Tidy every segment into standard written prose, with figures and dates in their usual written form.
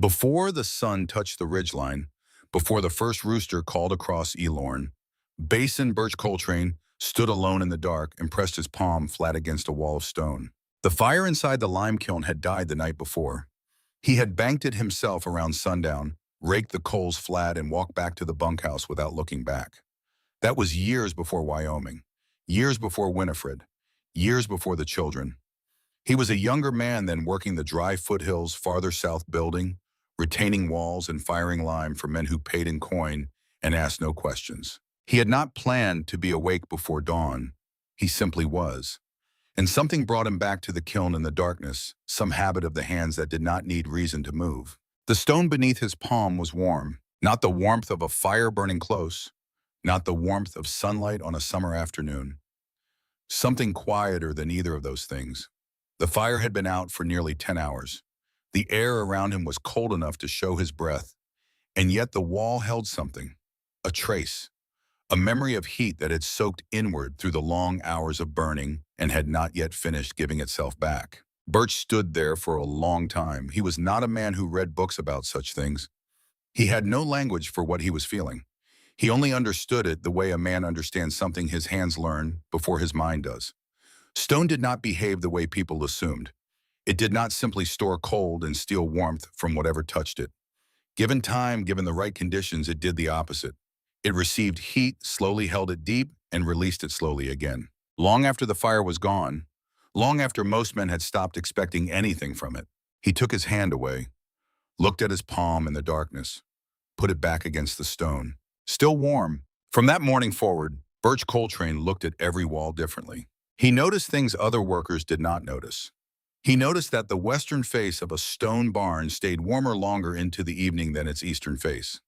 Before the sun touched the ridgeline, before the first rooster called across Elorn, Basin Birch Coltrane stood alone in the dark and pressed his palm flat against a wall of stone. The fire inside the lime kiln had died the night before. He had banked it himself around sundown, raked the coals flat, and walked back to the bunkhouse without looking back. That was years before Wyoming, years before Winifred, years before the children. He was a younger man than working the dry foothills farther south, building, retaining walls, and firing lime for men who paid in coin and asked no questions. He had not planned to be awake before dawn. He simply was. And something brought him back to the kiln in the darkness, some habit of the hands that did not need reason to move. The stone beneath his palm was warm, not the warmth of a fire burning close, not the warmth of sunlight on a summer afternoon. Something quieter than either of those things. The fire had been out for nearly 10 hours. The air around him was cold enough to show his breath, and yet the wall held something, a trace, a memory of heat that had soaked inward through the long hours of burning and had not yet finished giving itself back. Birch stood there for a long time. He was not a man who read books about such things. He had no language for what he was feeling. He only understood it the way a man understands something his hands learn before his mind does. Stone did not behave the way people assumed. It did not simply store cold and steal warmth from whatever touched it. Given time, given the right conditions, it did the opposite. It received heat, slowly held it deep, and released it slowly again. Long after the fire was gone, long after most men had stopped expecting anything from it, he took his hand away, looked at his palm in the darkness, put it back against the stone. Still warm. From that morning forward, Birch Coltrane looked at every wall differently. He noticed things other workers did not notice. He noticed that the western face of a stone barn stayed warmer longer into the evening than its eastern face.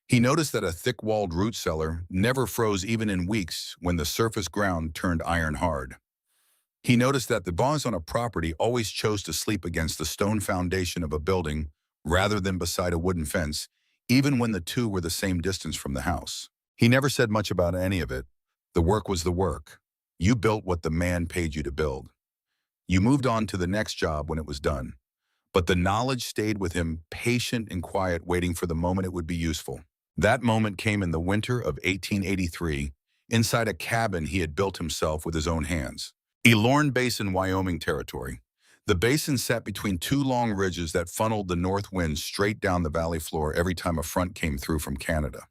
He noticed that a thick-walled root cellar never froze even in weeks when the surface ground turned iron hard. He noticed that the boss on a property always chose to sleep against the stone foundation of a building rather than beside a wooden fence, even when the two were the same distance from the house. He never said much about any of it. The work was the work. You built what the man paid you to build. You moved on to the next job when it was done. But the knowledge stayed with him, patient and quiet, waiting for the moment it would be useful. That moment came in the winter of 1883, inside a cabin he had built himself with his own hands. Elorn Basin, Wyoming territory. The basin sat between two long ridges that funneled the north wind straight down the valley floor every time a front came through from Canada.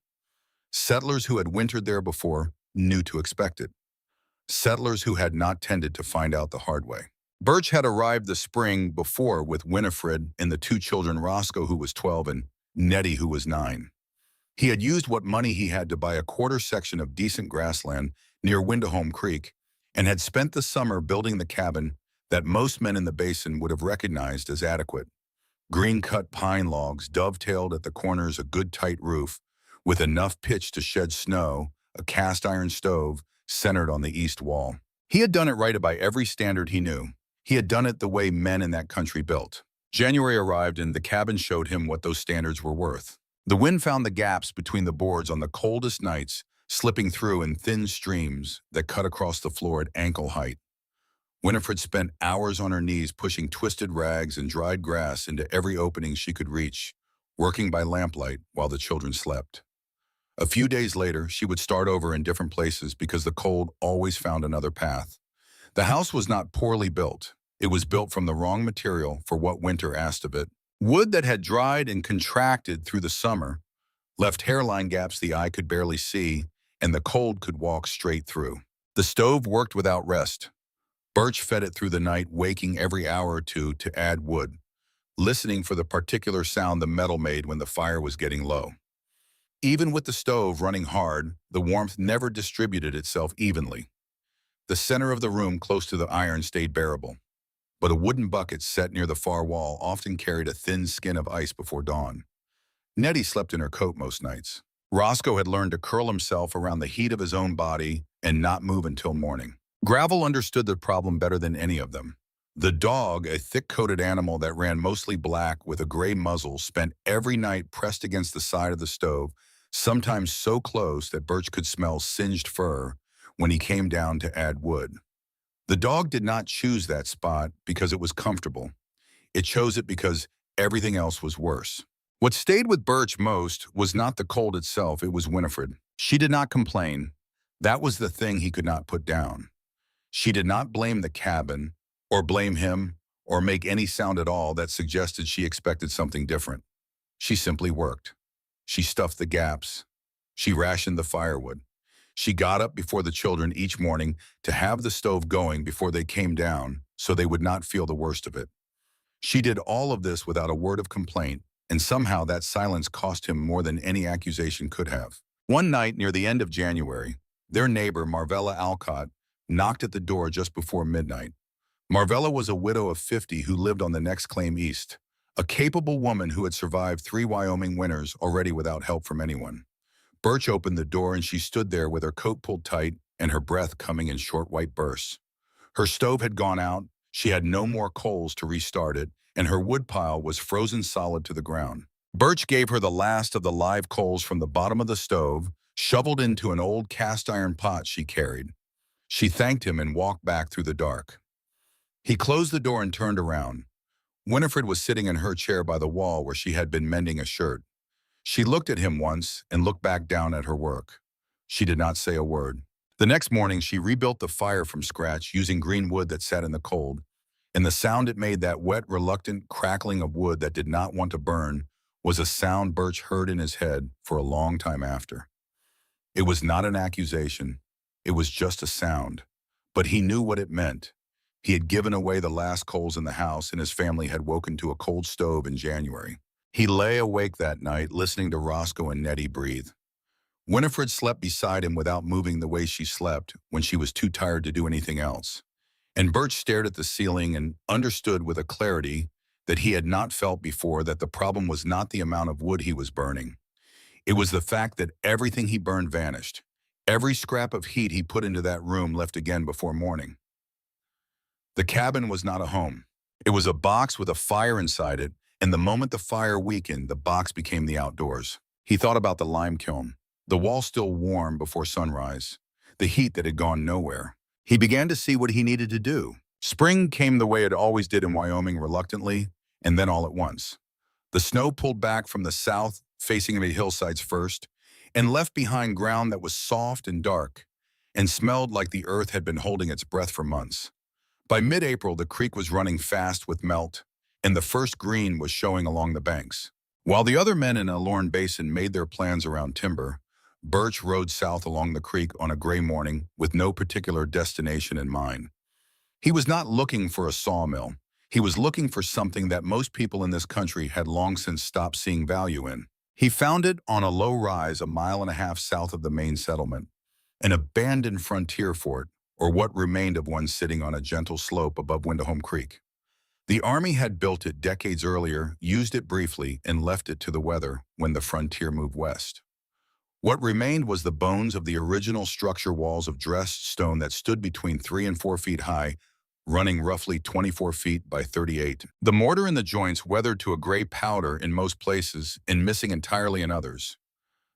Settlers who had wintered there before knew to expect it. Settlers who had not tended to find out the hard way. Birch had arrived the spring before with Winifred and the two children, Roscoe, who was 12, and Nettie, who was 9. He had used what money he had to buy a quarter section of decent grassland near Windahome Creek and had spent the summer building the cabin that most men in the basin would have recognized as adequate. Green-cut pine logs dovetailed at the corners, a good tight roof with enough pitch to shed snow, a cast-iron stove centered on the east wall. He had done it right by every standard he knew. He had done it the way men in that country built. January arrived and the cabin showed him what those standards were worth. The wind found the gaps between the boards on the coldest nights, slipping through in thin streams that cut across the floor at ankle height. Winifred spent hours on her knees pushing twisted rags and dried grass into every opening she could reach, working by lamplight while the children slept. A few days later, she would start over in different places because the cold always found another path. The house was not poorly built. It was built from the wrong material for what winter asked of it. Wood that had dried and contracted through the summer left hairline gaps the eye could barely see, and the cold could walk straight through. The stove worked without rest. Birch fed it through the night, waking every hour or two to add wood, listening for the particular sound the metal made when the fire was getting low. Even with the stove running hard, the warmth never distributed itself evenly. The center of the room close to the iron stayed bearable, but a wooden bucket set near the far wall often carried a thin skin of ice before dawn. Nettie slept in her coat most nights. Roscoe had learned to curl himself around the heat of his own body and not move until morning. Gravel understood the problem better than any of them. The dog, a thick-coated animal that ran mostly black with a gray muzzle, spent every night pressed against the side of the stove, sometimes so close that Birch could smell singed fur when he came down to add wood. The dog did not choose that spot because it was comfortable. It chose it because Everything else was worse. What stayed with Birch most was not the cold itself, it was Winifred. She did not complain. That was the thing he could not put down. She did not blame the cabin, or blame him, or make any sound at all that suggested she expected something different. She simply worked. She stuffed the gaps. She rationed the firewood. She got up before the children each morning to have the stove going before they came down so they would not feel the worst of it. She did all of this without a word of complaint, and somehow that silence cost him more than any accusation could have. One night near the end of January, their neighbor, Marvella Alcott, knocked at the door just before midnight. Marvella was a widow of 50 who lived on the next claim east, a capable woman who had survived 3 Wyoming winters already without help from anyone. Birch opened the door and she stood there with her coat pulled tight and her breath coming in short white bursts. Her stove had gone out, she had no more coals to restart it, and her woodpile was frozen solid to the ground. Birch gave her the last of the live coals from the bottom of the stove, shoveled into an old cast iron pot she carried. She thanked him and walked back through the dark. He closed the door and turned around. Winifred was sitting in her chair by the wall where she had been mending a shirt. She looked at him once and looked back down at her work. She did not say a word. The next morning, she rebuilt the fire from scratch using green wood that sat in the cold, and the sound it made, that wet, reluctant crackling of wood that did not want to burn, was a sound Birch heard in his head for a long time after. It was not an accusation. It was just a sound. But he knew what it meant. He had given away the last coals in the house, and his family had woken to a cold stove in January. He lay awake that night, listening to Roscoe and Nettie breathe. Winifred slept beside him without moving the way she slept when she was too tired to do anything else. And Birch stared at the ceiling and understood with a clarity that he had not felt before that the problem was not the amount of wood he was burning. It was the fact that everything he burned vanished. Every scrap of heat he put into that room left again before morning. The cabin was not a home. It was a box with a fire inside it, and the moment the fire weakened, the box became the outdoors. He thought about the lime kiln, the wall still warm before sunrise, the heat that had gone nowhere. He began to see what he needed to do. Spring came the way it always did in Wyoming, reluctantly, and then all at once. The snow pulled back from the south, facing the hillsides first, and left behind ground that was soft and dark, and smelled like the earth had been holding its breath for months. By mid-April, the creek was running fast with melt, and the first green was showing along the banks. While the other men in Elorn Basin made their plans around timber, Birch rode south along the creek on a gray morning with no particular destination in mind. He was not looking for a sawmill. He was looking for something that most people in this country had long since stopped seeing value in. He found it on a low rise 1.5 miles south of the main settlement, an abandoned frontier fort, or what remained of one sitting on a gentle slope above Windahome Creek. The Army had built it decades earlier, used it briefly, and left it to the weather when the frontier moved west. What remained was the bones of the original structure walls of dressed stone that stood between 3 and 4 feet high, running roughly 24 feet by 38. The mortar in the joints weathered to a gray powder in most places and missing entirely in others.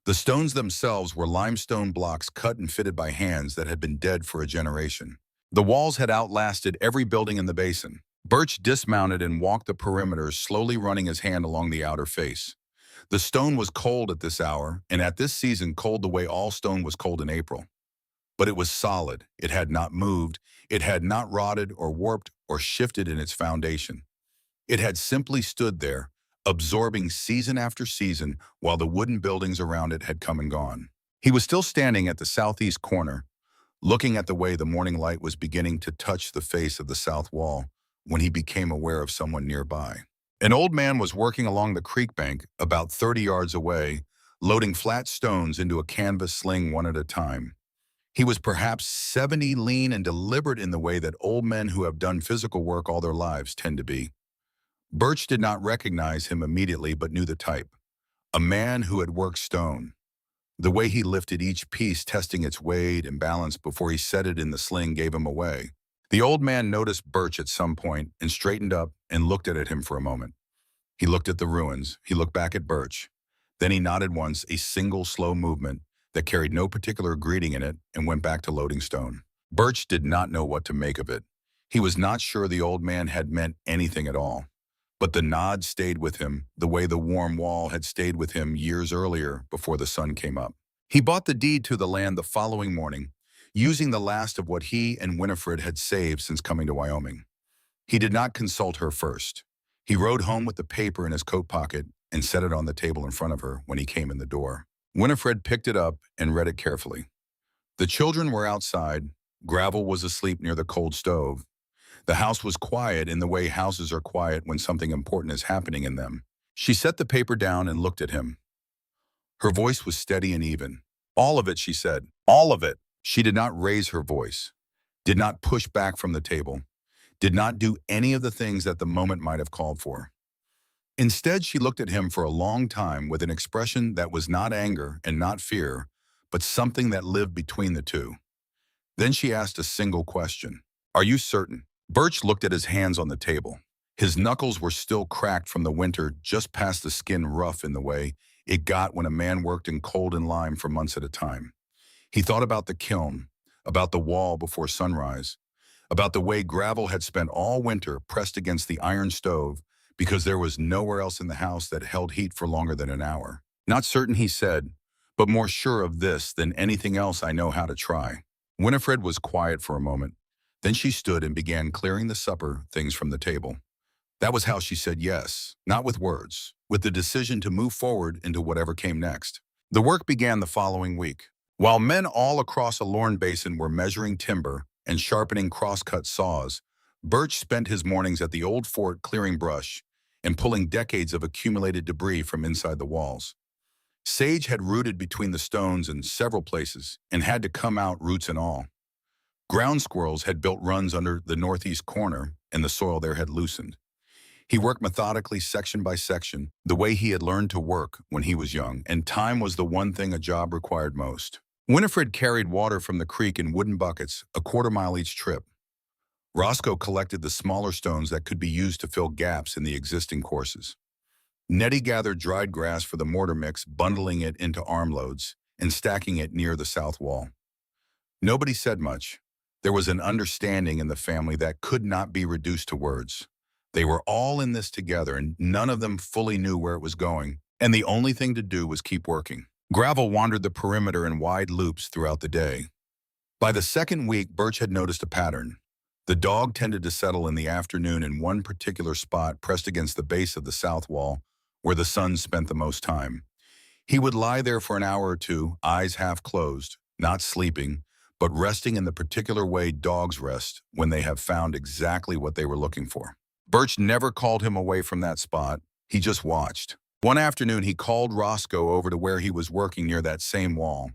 The stones themselves were limestone blocks cut and fitted by hands that had been dead for a generation. The walls had outlasted every building in the basin. Birch dismounted and walked the perimeters, slowly running his hand along the outer face. The stone was cold at this hour, and at this season cold the way all stone was cold in April. But it was solid. It had not moved. It had not rotted or warped or shifted in its foundation. It had simply stood there, absorbing season after season while the wooden buildings around it had come and gone. He was still standing at the southeast corner, looking at the way the morning light was beginning to touch the face of the south wall, when he became aware of someone nearby. An old man was working along the creek bank about 30 yards away, loading flat stones into a canvas sling one at a time. He was perhaps 70, lean and deliberate in the way that old men who have done physical work all their lives tend to be. Birch did not recognize him immediately but knew the type. A man who had worked stone. The way he lifted each piece, testing its weight and balance before he set it in the sling, gave him away. The old man noticed Birch at some point and straightened up and looked at him for a moment. He looked at the ruins. He looked back at Birch. Then he nodded once, a single slow movement that carried no particular greeting in it, and went back to loading stone. Birch did not know what to make of it. He was not sure the old man had meant anything at all. But the nod stayed with him, the way the warm wall had stayed with him years earlier before the sun came up. He bought the deed to the land the following morning, using the last of what he and Winifred had saved since coming to Wyoming. He did not consult her first. He rode home with the paper in his coat pocket and set it on the table in front of her when he came in the door. Winifred picked it up and read it carefully. The children were outside. Gravel was asleep near the cold stove. The house was quiet in the way houses are quiet when something important is happening in them. She set the paper down and looked at him. Her voice was steady and even. "All of it," she said. "All of it." She did not raise her voice, did not push back from the table, did not do any of the things that the moment might have called for. Instead, she looked at him for a long time with an expression that was not anger and not fear, but something that lived between the two. Then she asked a single question. "Are you certain?" Birch looked at his hands on the table. His knuckles were still cracked from the winter, just past the skin rough in the way it got when a man worked in cold and lime for months at a time. He thought about the kiln, about the wall before sunrise, about the way Gravel had spent all winter pressed against the iron stove because there was nowhere else in the house that held heat for longer than an hour. "Not certain," he said, "but more sure of this than anything else I know how to try." Winifred was quiet for a moment. Then she stood and began clearing the supper things from the table. That was how she said yes, not with words, with the decision to move forward into whatever came next. The work began the following week. While men all across a Lorne Basin were measuring timber and sharpening crosscut saws, Birch spent his mornings at the old fort clearing brush and pulling decades of accumulated debris from inside the walls. Sage had rooted between the stones in several places and had to come out roots and all. Ground squirrels had built runs under the northeast corner and the soil there had loosened. He worked methodically section by section, the way he had learned to work when he was young, and time was the one thing a job required most. Winifred carried water from the creek in wooden buckets, a quarter-mile each trip. Roscoe collected the smaller stones that could be used to fill gaps in the existing courses. Nettie gathered dried grass for the mortar mix, bundling it into armloads and stacking it near the south wall. Nobody said much. There was an understanding in the family that could not be reduced to words. They were all in this together, and none of them fully knew where it was going, and the only thing to do was keep working. Gravel wandered the perimeter in wide loops throughout the day. By the second week, Birch had noticed a pattern. The dog tended to settle in the afternoon in one particular spot pressed against the base of the south wall, where the sun spent the most time. He would lie there for an hour or two, eyes half closed, not sleeping, but resting in the particular way dogs rest when they have found exactly what they were looking for. Birch never called him away from that spot. He just watched. One afternoon, he called Roscoe over to where he was working near that same wall.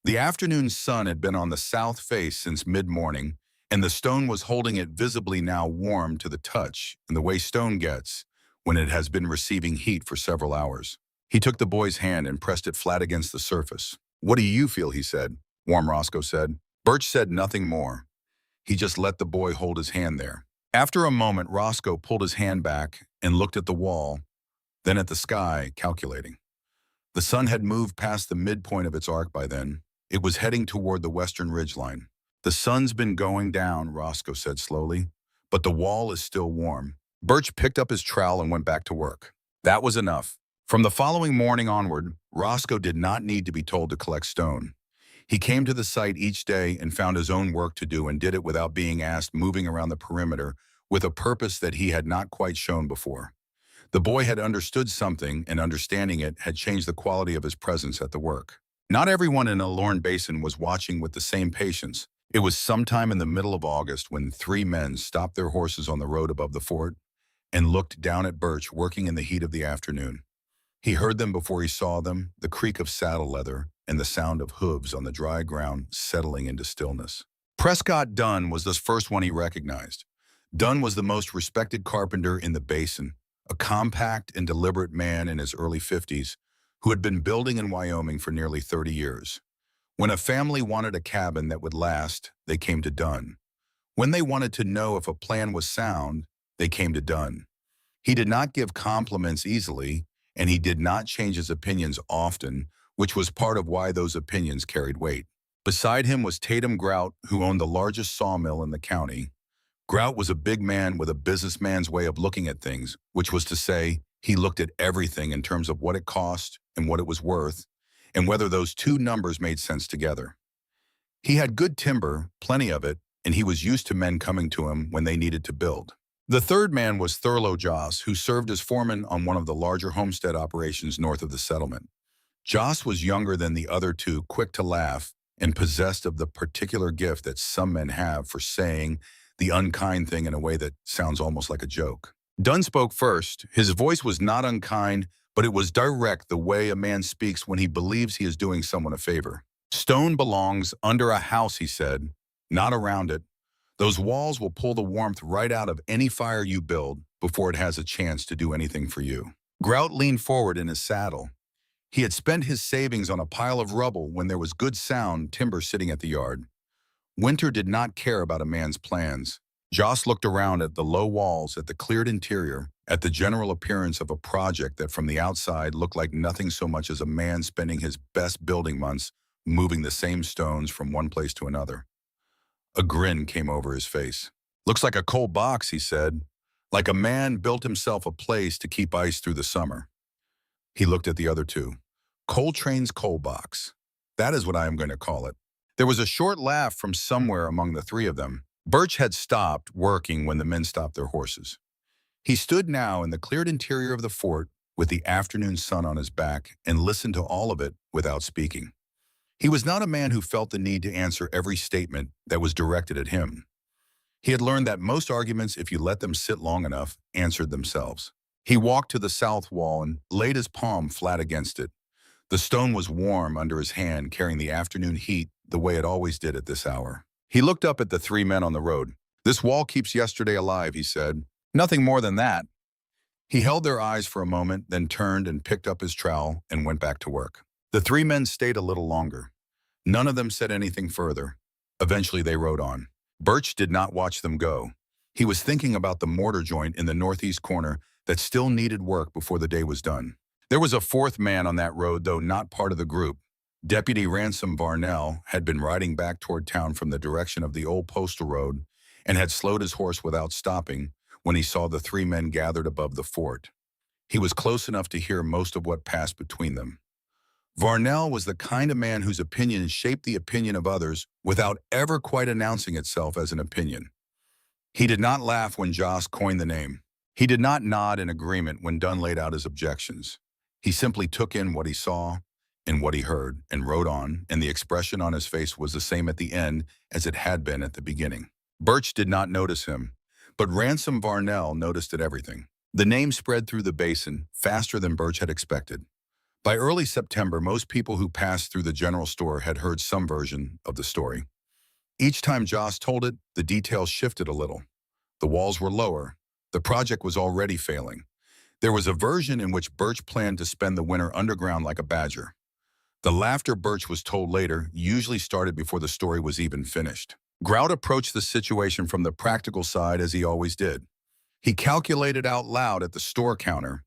The afternoon sun had been on the south face since mid-morning, and the stone was holding it visibly now warm to the touch in the way stone gets when it has been receiving heat for several hours. He took the boy's hand and pressed it flat against the surface. "What do you feel?" he said. "Warm," Roscoe said. Birch said nothing more. He just let the boy hold his hand there. After a moment, Roscoe pulled his hand back and looked at the wall, then at the sky, calculating. The sun had moved past the midpoint of its arc by then. It was heading toward the western ridgeline. "The sun's been going down," Roscoe said slowly, "but the wall is still warm." Birch picked up his trowel and went back to work. That was enough. From the following morning onward, Roscoe did not need to be told to collect stone. He came to the site each day and found his own work to do and did it without being asked, moving around the perimeter with a purpose that he had not quite shown before. The boy had understood something, and understanding it had changed the quality of his presence at the work. Not everyone in the Lorne Basin was watching with the same patience. It was sometime in the middle of August when 3 men stopped their horses on the road above the fort and looked down at Birch working in the heat of the afternoon. He heard them before he saw them, the creak of saddle leather and the sound of hooves on the dry ground settling into stillness. Prescott Dunn was the first one he recognized. Dunn was the most respected carpenter in the Basin, a compact and deliberate man in his early 50s who had been building in Wyoming for nearly 30 years. When a family wanted a cabin that would last, they came to Dunn. When they wanted to know if a plan was sound, they came to Dunn. He did not give compliments easily, and he did not change his opinions often, which was part of why those opinions carried weight. Beside him was Tatum Grout, who owned the largest sawmill in the county. Grout was a big man with a businessman's way of looking at things, which was to say, he looked at everything in terms of what it cost and what it was worth, and whether those two numbers made sense together. He had good timber, plenty of it, and he was used to men coming to him when they needed to build. The third man was Thurlow Joss, who served as foreman on one of the larger homestead operations north of the settlement. Joss was younger than the other two, quick to laugh, and possessed of the particular gift that some men have for saying the unkind thing in a way that sounds almost like a joke. Dunn spoke first. His voice was not unkind, but it was direct, the way a man speaks when he believes he is doing someone a favor. "Stone belongs under a house," he said, "not around it. Those walls will pull the warmth right out of any fire you build before it has a chance to do anything for you." Grout leaned forward in his saddle. He had spent his savings on a pile of rubble when there was good sound timber sitting at the yard. Winter did not care about a man's plans. Joss looked around at the low walls, at the cleared interior, at the general appearance of a project that from the outside looked like nothing so much as a man spending his best building months moving the same stones from one place to another. A grin came over his face. "Looks like a coal box," he said, "like a man built himself a place to keep ice through the summer." He looked at the other two. "Coltrane's coal box. That is what I am going to call it." There was a short laugh from somewhere among the three of them. Birch had stopped working when the men stopped their horses. He stood now in the cleared interior of the fort with the afternoon sun on his back and listened to all of it without speaking. He was not a man who felt the need to answer every statement that was directed at him. He had learned that most arguments, if you let them sit long enough, answered themselves. He walked to the south wall and laid his palm flat against it. The stone was warm under his hand, carrying the afternoon heat the way it always did at this hour. He looked up at the three men on the road. "This wall keeps yesterday alive," he said. "Nothing more than that." He held their eyes for a moment, then turned and picked up his trowel and went back to work. The three men stayed a little longer. None of them said anything further. Eventually they rode on. Birch did not watch them go. He was thinking about the mortar joint in the northeast corner that still needed work before the day was done. There was a fourth man on that road, though not part of the group. Deputy Ransom Varnell had been riding back toward town from the direction of the old postal road and had slowed his horse without stopping when he saw the three men gathered above the fort. He was close enough to hear most of what passed between them. Varnell was the kind of man whose opinion shaped the opinion of others without ever quite announcing itself as an opinion. He did not laugh when Joss coined the name. He did not nod in agreement when Dunn laid out his objections. He simply took in what he saw and what he heard and rode on, and the expression on his face was the same at the end as it had been at the beginning. Birch did not notice him, but Ransom Varnell noticed it everything. The name spread through the basin faster than Birch had expected. By early September, most people who passed through the general store had heard some version of the story. Each time Joss told it, the details shifted a little. The walls were lower. The project was already failing. There was a version in which Birch planned to spend the winter underground like a badger. The laughter, Birch was told later, usually started before the story was even finished. Grout approached the situation from the practical side as he always did. He calculated out loud at the store counter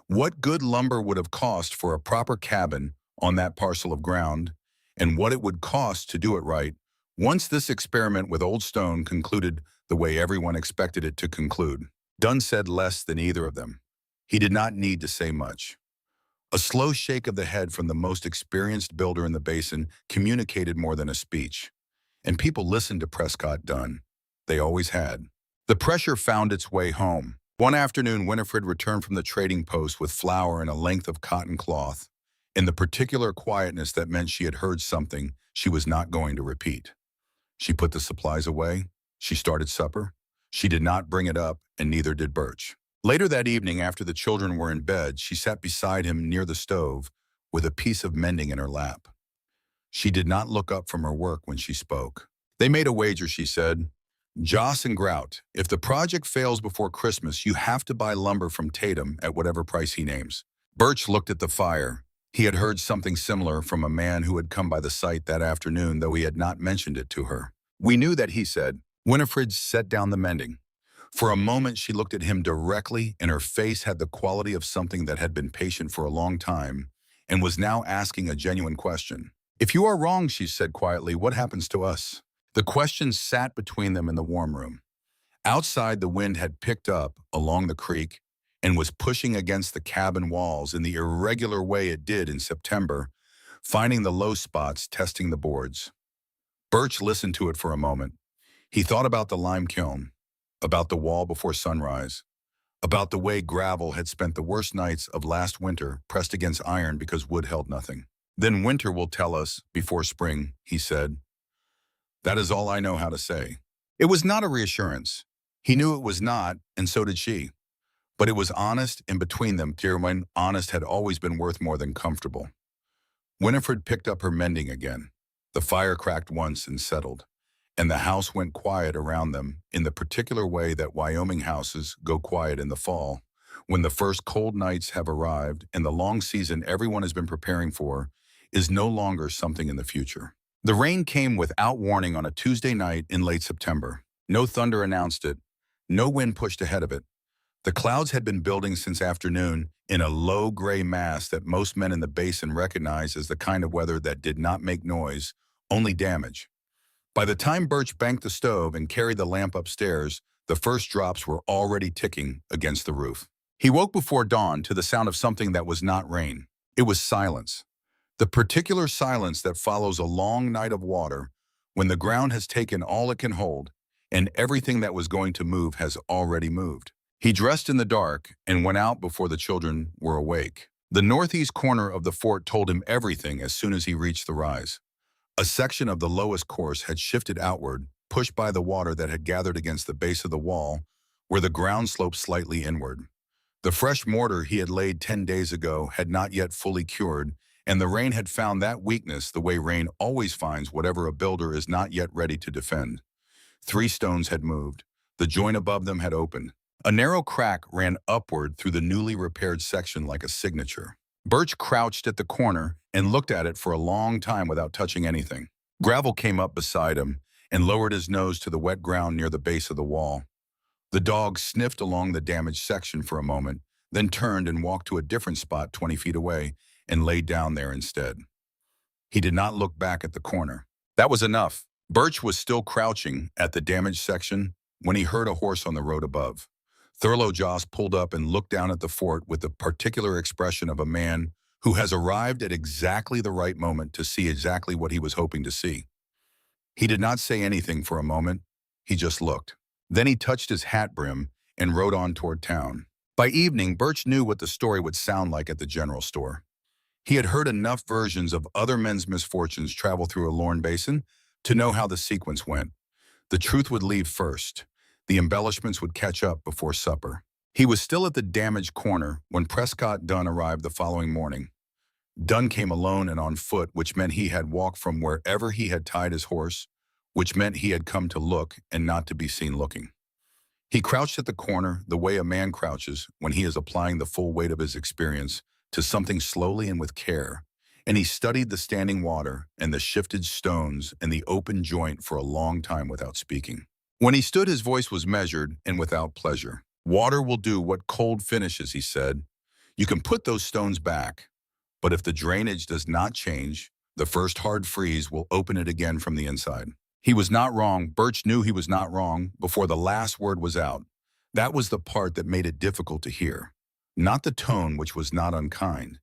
what good lumber would have cost for a proper cabin on that parcel of ground, and what it would cost to do it right once this experiment with old stone concluded the way everyone expected it to conclude. Dunn said less than either of them. He did not need to say much. A slow shake of the head from the most experienced builder in the basin communicated more than a speech, and people listened to Prescott Dunn. They always had. The pressure found its way home. One afternoon, Winifred returned from the trading post with flour and a length of cotton cloth, in the particular quietness that meant she had heard something she was not going to repeat. She put the supplies away. She started supper. She did not bring it up, and neither did Birch. Later that evening, after the children were in bed, she sat beside him near the stove with a piece of mending in her lap. She did not look up from her work when she spoke. "They made a wager," she said. "Joss and Grout, if the project fails before Christmas, you have to buy lumber from Tatum at whatever price he names." Birch looked at the fire. He had heard something similar from a man who had come by the site that afternoon, though he had not mentioned it to her. "We knew that," he said. Winifred set down the mending. For a moment, she looked at him directly, and her face had the quality of something that had been patient for a long time and was now asking a genuine question. "If you are wrong," she said quietly, "what happens to us?" The question sat between them in the warm room. Outside, the wind had picked up along the creek and was pushing against the cabin walls in the irregular way it did in September, finding the low spots, testing the boards. Birch listened to it for a moment. He thought about the lime kiln, about the wall before sunrise, about the way gravel had spent the worst nights of last winter pressed against iron because wood held nothing. Then winter will tell us before spring, he said. That is all I know how to say. It was not a reassurance. He knew it was not, and so did she. But it was honest, and between them, dear, when honest had always been worth more than comfortable. Winifred picked up her mending again. The fire cracked once and settled, and the house went quiet around them in the particular way that Wyoming houses go quiet in the fall, when the first cold nights have arrived and the long season everyone has been preparing for is no longer something in the future. The rain came without warning on a Tuesday night in late September. No thunder announced it. No wind pushed ahead of it. The clouds had been building since afternoon in a low gray mass that most men in the basin recognized as the kind of weather that did not make noise, only damage. By the time Birch banked the stove and carried the lamp upstairs, the first drops were already ticking against the roof. He woke before dawn to the sound of something that was not rain. It was silence. The particular silence that follows a long night of water when the ground has taken all it can hold and everything that was going to move has already moved. He dressed in the dark and went out before the children were awake. The northeast corner of the fort told him everything as soon as he reached the rise. A section of the lowest course had shifted outward, pushed by the water that had gathered against the base of the wall, where the ground sloped slightly inward. The fresh mortar he had laid 10 days ago had not yet fully cured, and the rain had found that weakness the way rain always finds whatever a builder is not yet ready to defend. 3 stones had moved. The joint above them had opened. A narrow crack ran upward through the newly repaired section like a signature. Birch crouched at the corner and looked at it for a long time without touching anything. Gravel came up beside him and lowered his nose to the wet ground near the base of the wall. The dog sniffed along the damaged section for a moment, then turned and walked to a different spot 20 feet away and laid down there instead. He did not look back at the corner. That was enough. Birch was still crouching at the damaged section when he heard a horse on the road above. Thurlow Joss pulled up and looked down at the fort with the particular expression of a man who has arrived at exactly the right moment to see exactly what he was hoping to see. He did not say anything for a moment. He just looked. Then he touched his hat brim and rode on toward town. By evening, Birch knew what the story would sound like at the general store. He had heard enough versions of other men's misfortunes travel through a Lorne Basin to know how the sequence went. The truth would leave first. The embellishments would catch up before supper. He was still at the damaged corner when Prescott Dunn arrived the following morning. Dunn came alone and on foot, which meant he had walked from wherever he had tied his horse, which meant he had come to look and not to be seen looking. He crouched at the corner the way a man crouches when he is applying the full weight of his experience to something slowly and with care, and he studied the standing water and the shifted stones and the open joint for a long time without speaking. When he stood, his voice was measured and without pleasure. Water will do what cold finishes, he said. You can put those stones back, but if the drainage does not change, the first hard freeze will open it again from the inside. He was not wrong. Birch knew he was not wrong before the last word was out. That was the part that made it difficult to hear. Not the tone, which was not unkind.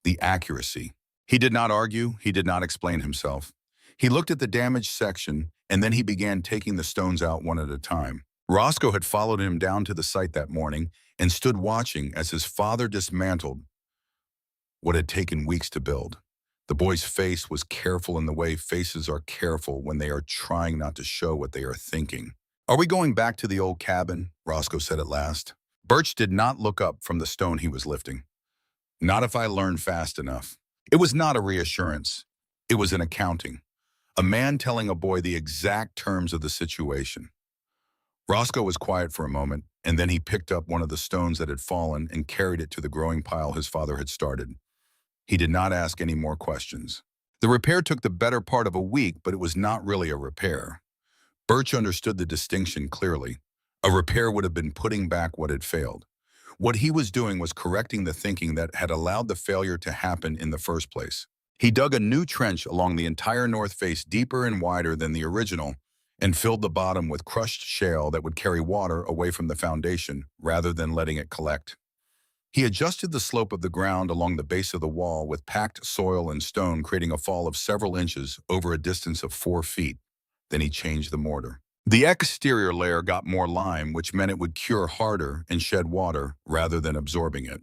The accuracy. He did not argue. He did not explain himself. He looked at the damaged section, and then he began taking the stones out one at a time. Roscoe had followed him down to the site that morning and stood watching as his father dismantled what had taken weeks to build. The boy's face was careful in the way faces are careful when they are trying not to show what they are thinking. Are we going back to the old cabin? Roscoe said at last. Birch did not look up from the stone he was lifting. Not if I learn fast enough. It was not a reassurance. It was an accounting. A man telling a boy the exact terms of the situation. Roscoe was quiet for a moment, and then he picked up one of the stones that had fallen and carried it to the growing pile his father had started. He did not ask any more questions. The repair took the better part of a week, but it was not really a repair. Birch understood the distinction clearly. A repair would have been putting back what had failed. What he was doing was correcting the thinking that had allowed the failure to happen in the first place. He dug a new trench along the entire north face, deeper and wider than the original, and filled the bottom with crushed shale that would carry water away from the foundation rather than letting it collect. He adjusted the slope of the ground along the base of the wall with packed soil and stone, creating a fall of several inches over a distance of 4 feet. Then he changed the mortar. The exterior layer got more lime, which meant it would cure harder and shed water rather than absorbing it.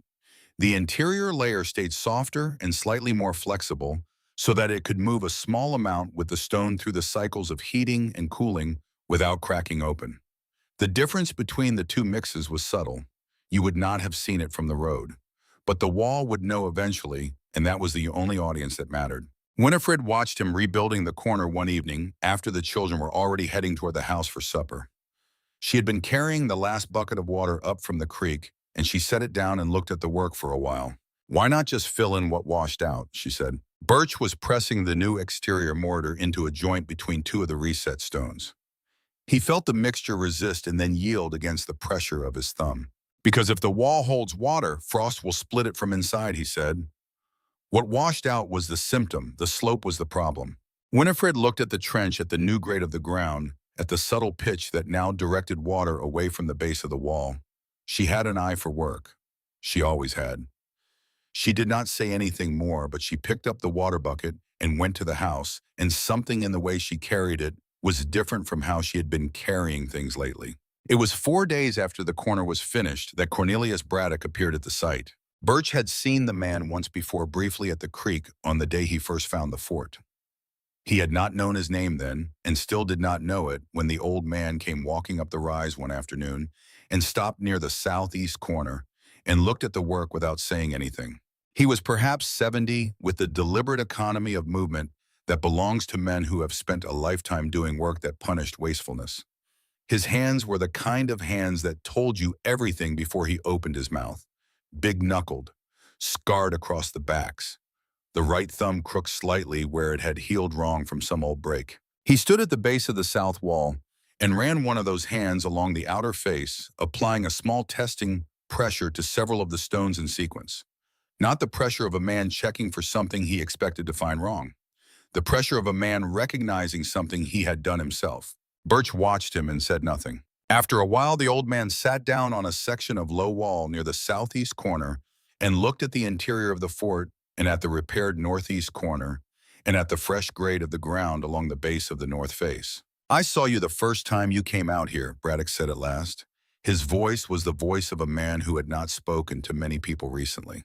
The interior layer stayed softer and slightly more flexible so that it could move a small amount with the stone through the cycles of heating and cooling without cracking open. The difference between the two mixes was subtle. You would not have seen it from the road. But the wall would know eventually, and that was the only audience that mattered. Winifred watched him rebuilding the corner one evening after the children were already heading toward the house for supper. She had been carrying the last bucket of water up from the creek, and she set it down and looked at the work for a while. "Why not just fill in what washed out?" she said. Birch was pressing the new exterior mortar into a joint between two of the reset stones. He felt the mixture resist and then yield against the pressure of his thumb. "Because if the wall holds water, frost will split it from inside," he said. What washed out was the symptom, the slope was the problem. Winifred looked at the trench, at the new grade of the ground, at the subtle pitch that now directed water away from the base of the wall. She had an eye for work. She always had. She did not say anything more, but she picked up the water bucket and went to the house, and something in the way she carried it was different from how she had been carrying things lately. It was 4 days after the corner was finished that Cornelius Braddock appeared at the site. Birch had seen the man once before briefly at the creek on the day he first found the fort. He had not known his name then, and still did not know it when the old man came walking up the rise one afternoon and stopped near the southeast corner and looked at the work without saying anything. He was perhaps 70, with the deliberate economy of movement that belongs to men who have spent a lifetime doing work that punished wastefulness. His hands were the kind of hands that told you everything before he opened his mouth. Big-knuckled, scarred across the backs. The right thumb crooked slightly where it had healed wrong from some old break. He stood at the base of the south wall and ran one of those hands along the outer face, applying a small testing pressure to several of the stones in sequence. Not the pressure of a man checking for something he expected to find wrong. The pressure of a man recognizing something he had done himself. Birch watched him and said nothing. After a while, the old man sat down on a section of low wall near the southeast corner and looked at the interior of the fort and at the repaired northeast corner and at the fresh grade of the ground along the base of the north face. "I saw you the first time you came out here," Braddock said at last. His voice was the voice of a man who had not spoken to many people recently.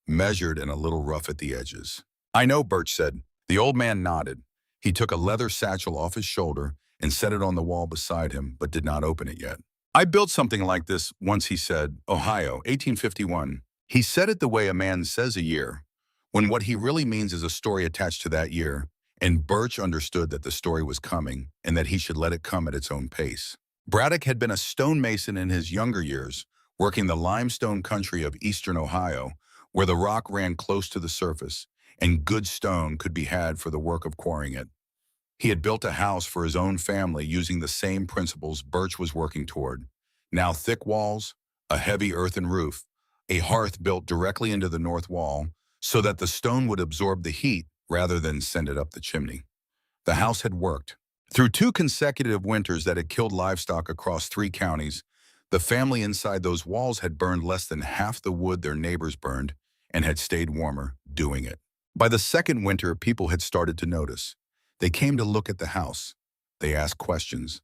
Measured and a little rough at the edges. "I know," Birch said. The old man nodded. He took a leather satchel off his shoulder and set it on the wall beside him, but did not open it yet. "I built something like this once," he said. "Ohio, 1851. He said it the way a man says a year, when what he really means is a story attached to that year, and Birch understood that the story was coming and that he should let it come at its own pace. Braddock had been a stonemason in his younger years, working the limestone country of eastern Ohio, where the rock ran close to the surface, and good stone could be had for the work of quarrying it. He had built a house for his own family using the same principles Birch was working toward. Now thick walls, a heavy earthen roof, a hearth built directly into the north wall so that the stone would absorb the heat rather than send it up the chimney. The house had worked. Through 2 consecutive winters that had killed livestock across 3 counties, the family inside those walls had burned less than half the wood their neighbors burned and had stayed warmer doing it. By the second winter, people had started to notice. They came to look at the house. They asked questions.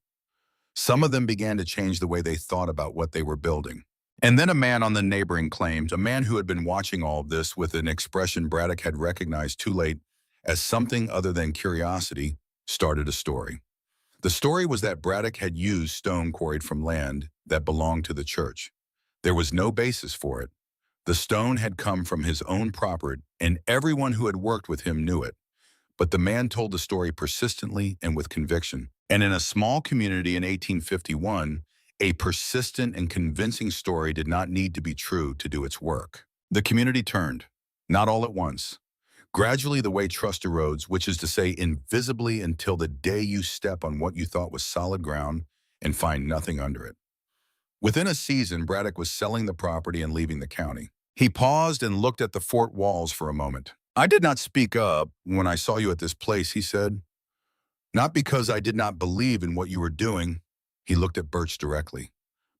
Some of them began to change the way they thought about what they were building. And then a man on the neighboring claims, a man who had been watching all of this with an expression Braddock had recognized too late as something other than curiosity, started a story. The story was that Braddock had used stone quarried from land that belonged to the church. There was no basis for it. The stone had come from his own property, and everyone who had worked with him knew it. But the man told the story persistently and with conviction. And in a small community in 1851, a persistent and convincing story did not need to be true to do its work. The community turned, not all at once. Gradually, the way trust erodes, which is to say invisibly until the day you step on what you thought was solid ground and find nothing under it. Within a season, Braddock was selling the property and leaving the county. He paused and looked at the fort walls for a moment. "I did not speak up when I saw you at this place," he said. Not because I did not believe in what you were doing. He looked at Birch directly.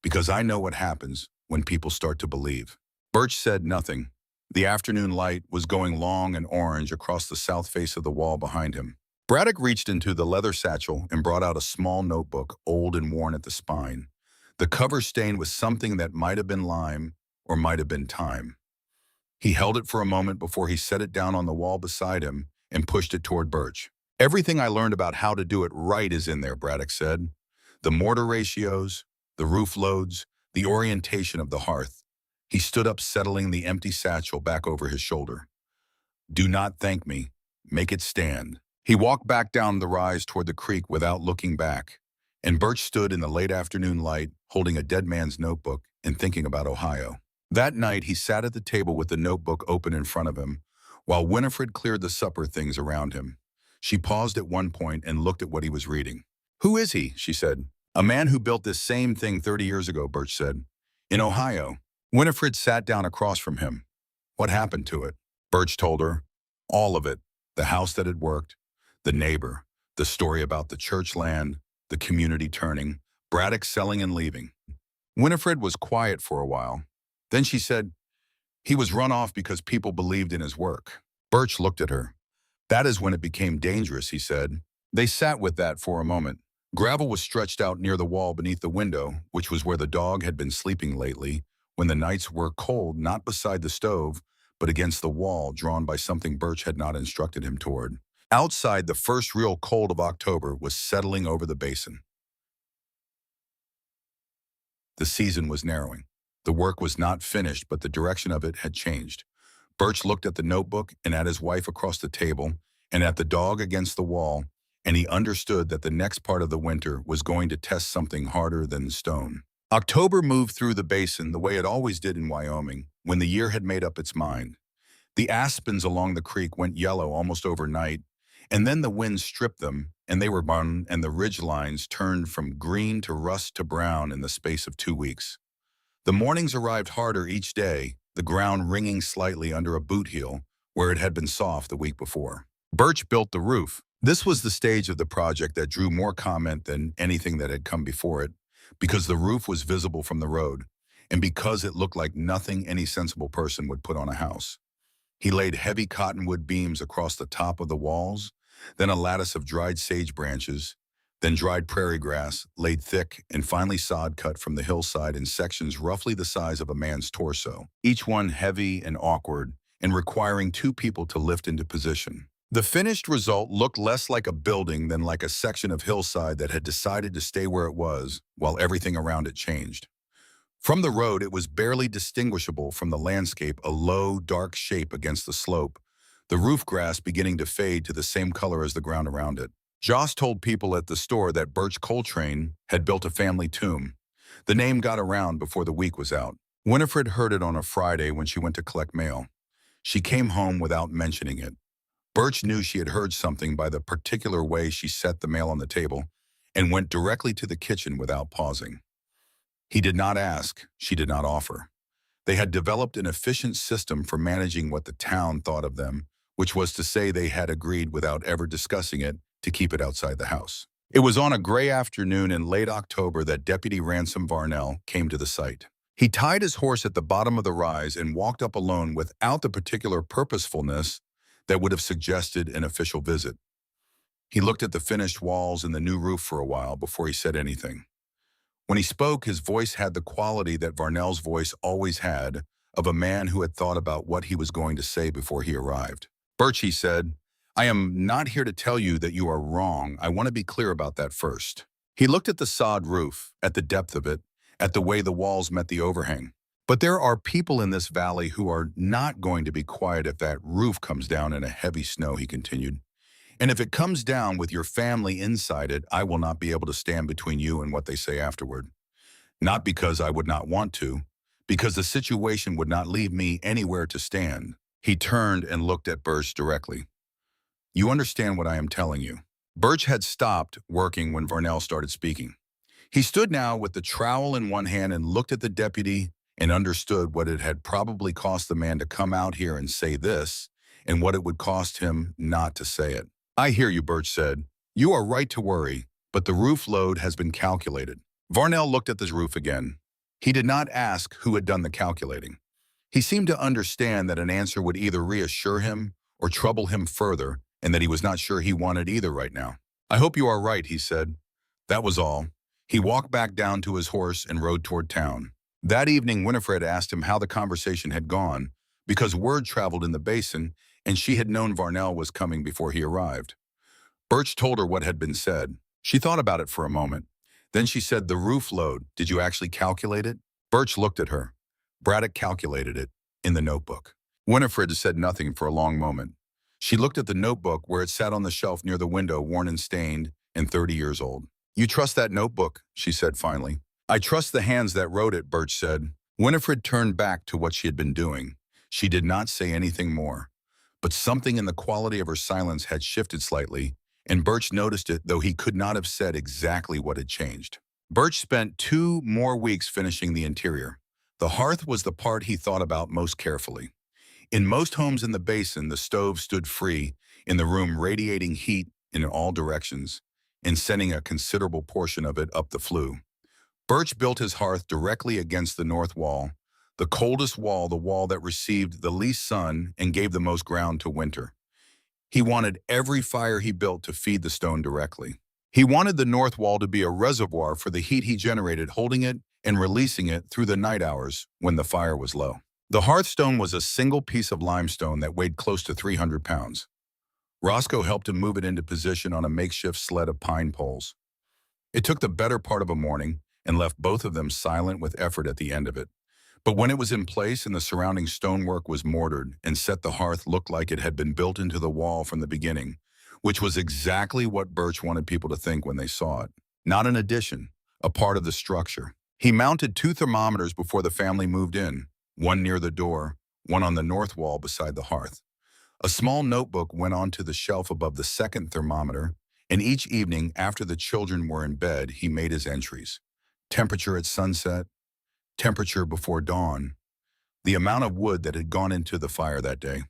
Because I know what happens when people start to believe. Birch said nothing. The afternoon light was going long and orange across the south face of the wall behind him. Braddock reached into the leather satchel and brought out a small notebook, old and worn at the spine. The cover stained with something that might have been lime or might have been time. He held it for a moment before he set it down on the wall beside him and pushed it toward Birch. Everything I learned about how to do it right is in there, Braddock said. The mortar ratios, the roof loads, the orientation of the hearth. He stood up, settling the empty satchel back over his shoulder. Do not thank me. Make it stand. He walked back down the rise toward the creek without looking back, and Birch stood in the late afternoon light, holding a dead man's notebook and thinking about Ohio. That night, he sat at the table with the notebook open in front of him, while Winifred cleared the supper things around him. She paused at one point and looked at what he was reading. Who is he? She said. A man who built this same thing 30 years ago, Birch said. In Ohio. Winifred sat down across from him. What happened to it? Birch told her. All of it. The house that had worked, the neighbor, the story about the church land, the community turning, Braddock selling and leaving. Winifred was quiet for a while. Then she said, he was run off because people believed in his work. Birch looked at her. That is when it became dangerous, he said. They sat with that for a moment. Gravel was stretched out near the wall beneath the window, which was where the dog had been sleeping lately, when the nights were cold, not beside the stove, but against the wall drawn by something Birch had not instructed him toward. Outside, the first real cold of October was settling over the basin. The season was narrowing. The work was not finished, but the direction of it had changed. Birch looked at the notebook and at his wife across the table and at the dog against the wall, and he understood that the next part of the winter was going to test something harder than stone. October moved through the basin the way it always did in Wyoming, when the year had made up its mind. The aspens along the creek went yellow almost overnight, and then the wind stripped them, and they were burned, and the ridge lines turned from green to rust to brown in the space of 2 weeks. The mornings arrived harder each day, the ground ringing slightly under a boot heel where it had been soft the week before. Birch built the roof. This was the stage of the project that drew more comment than anything that had come before it, because the roof was visible from the road, and because it looked like nothing any sensible person would put on a house. He laid heavy cottonwood beams across the top of the walls, then a lattice of dried sage branches, then dried prairie grass, laid thick, and finally sod cut from the hillside in sections roughly the size of a man's torso, each one heavy and awkward, and requiring 2 people to lift into position. The finished result looked less like a building than like a section of hillside that had decided to stay where it was while everything around it changed. From the road, it was barely distinguishable from the landscape, a low, dark shape against the slope, the roof grass beginning to fade to the same color as the ground around it. Joss told people at the store that Birch Coltrane had built a family tomb. The name got around before the week was out. Winifred heard it on a Friday when she went to collect mail. She came home without mentioning it. Birch knew she had heard something by the particular way she set the mail on the table and went directly to the kitchen without pausing. He did not ask, she did not offer. They had developed an efficient system for managing what the town thought of them, which was to say they had agreed without ever discussing it to keep it outside the house. It was on a gray afternoon in late October that Deputy Ransom Varnell came to the site. He tied his horse at the bottom of the rise and walked up alone without the particular purposefulness that would have suggested an official visit. He looked at the finished walls and the new roof for a while before he said anything. When he spoke, his voice had the quality that Varnell's voice always had, of a man who had thought about what he was going to say before he arrived. Birch, he said, I am not here to tell you that you are wrong. I want to be clear about that first. He looked at the sod roof, at the depth of it, at the way the walls met the overhang. But there are people in this valley who are not going to be quiet if that roof comes down in a heavy snow, he continued. And if it comes down with your family inside it, I will not be able to stand between you and what they say afterward. Not because I would not want to, because the situation would not leave me anywhere to stand. He turned and looked at Birch directly. You understand what I am telling you. Birch had stopped working when Varnell started speaking. He stood now with the trowel in one hand and looked at the deputy and understood what it had probably cost the man to come out here and say this, and what it would cost him not to say it. I hear you, Birch said. You are right to worry, but the roof load has been calculated. Varnell looked at the roof again. He did not ask who had done the calculating. He seemed to understand that an answer would either reassure him or trouble him further, and that he was not sure he wanted either right now. I hope you are right, he said. That was all. He walked back down to his horse and rode toward town. That evening, Winifred asked him how the conversation had gone, because word traveled in the basin, and she had known Varnell was coming before he arrived. Birch told her what had been said. She thought about it for a moment. Then she said, the roof load, did you actually calculate it? Birch looked at her. Braddock calculated it in the notebook. Winifred said nothing for a long moment. She looked at the notebook where it sat on the shelf near the window, worn and stained, and 30 years old. You trust that notebook, she said finally. I trust the hands that wrote it, Birch said. Winifred turned back to what she had been doing. She did not say anything more. But something in the quality of her silence had shifted slightly, and Birch noticed it, though he could not have said exactly what had changed. Birch spent 2 more weeks finishing the interior. The hearth was the part he thought about most carefully. In most homes in the basin, the stove stood free in the room, radiating heat in all directions and sending a considerable portion of it up the flue. Birch built his hearth directly against the north wall, the coldest wall, the wall that received the least sun and gave the most ground to winter. He wanted every fire he built to feed the stone directly. He wanted the north wall to be a reservoir for the heat he generated, holding it and releasing it through the night hours when the fire was low. The hearthstone was a single piece of limestone that weighed close to 300 pounds. Roscoe helped him move it into position on a makeshift sled of pine poles. It took the better part of a morning and left both of them silent with effort at the end of it. But when it was in place and the surrounding stonework was mortared and set, the hearth looked like it had been built into the wall from the beginning, which was exactly what Birch wanted people to think when they saw it. Not an addition, a part of the structure. He mounted 2 thermometers before the family moved in, one near the door, one on the north wall beside the hearth. A small notebook went onto the shelf above the second thermometer, and each evening after the children were in bed, he made his entries. Temperature at sunset, temperature before dawn, the amount of wood that had gone into the fire that day,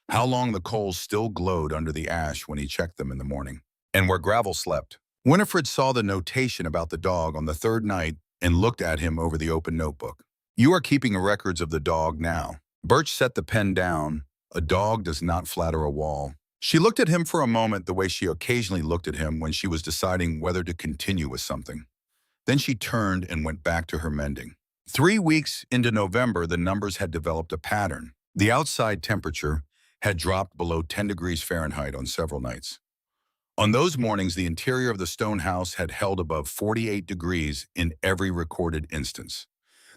how long the coals still glowed under the ash when he checked them in the morning, and where Gravel slept. Winifred saw the notation about the dog on the 3rd night and looked at him over the open notebook. You are keeping records of the dog now. Birch set the pen down. A dog does not flatter a wall. She looked at him for a moment the way she occasionally looked at him when she was deciding whether to continue with something. Then she turned and went back to her mending. 3 weeks into November, the numbers had developed a pattern. The outside temperature had dropped below 10 degrees Fahrenheit on several nights. On those mornings, the interior of the stone house had held above 48 degrees in every recorded instance.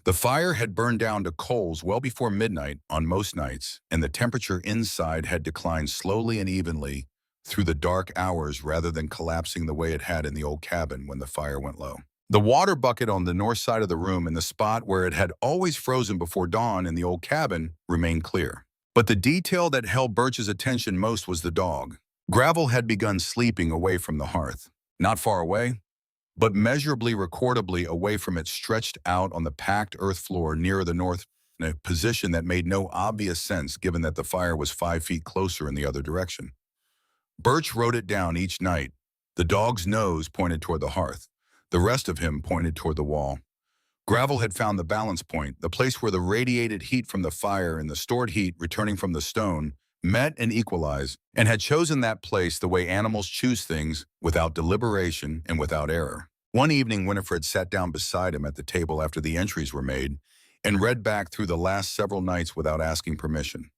The fire had burned down to coals well before midnight on most nights, and the temperature inside had declined slowly and evenly through the dark hours rather than collapsing the way it had in the old cabin when the fire went low. The water bucket on the north side of the room and the spot where it had always frozen before dawn in the old cabin remained clear. But the detail that held Birch's attention most was the dog. Gravel had begun sleeping away from the hearth, not far away, but measurably, recordably away from it, stretched out on the packed earth floor nearer the north, in a position that made no obvious sense given that the fire was 5 feet closer in the other direction. Birch wrote it down each night. The dog's nose pointed toward the hearth. The rest of him pointed toward the wall. Gravel had found the balance point, the place where the radiated heat from the fire and the stored heat returning from the stone met and equalized, and had chosen that place the way animals choose things, without deliberation and without error. One evening, Winifred sat down beside him at the table after the entries were made and read back through the last several nights without asking permission.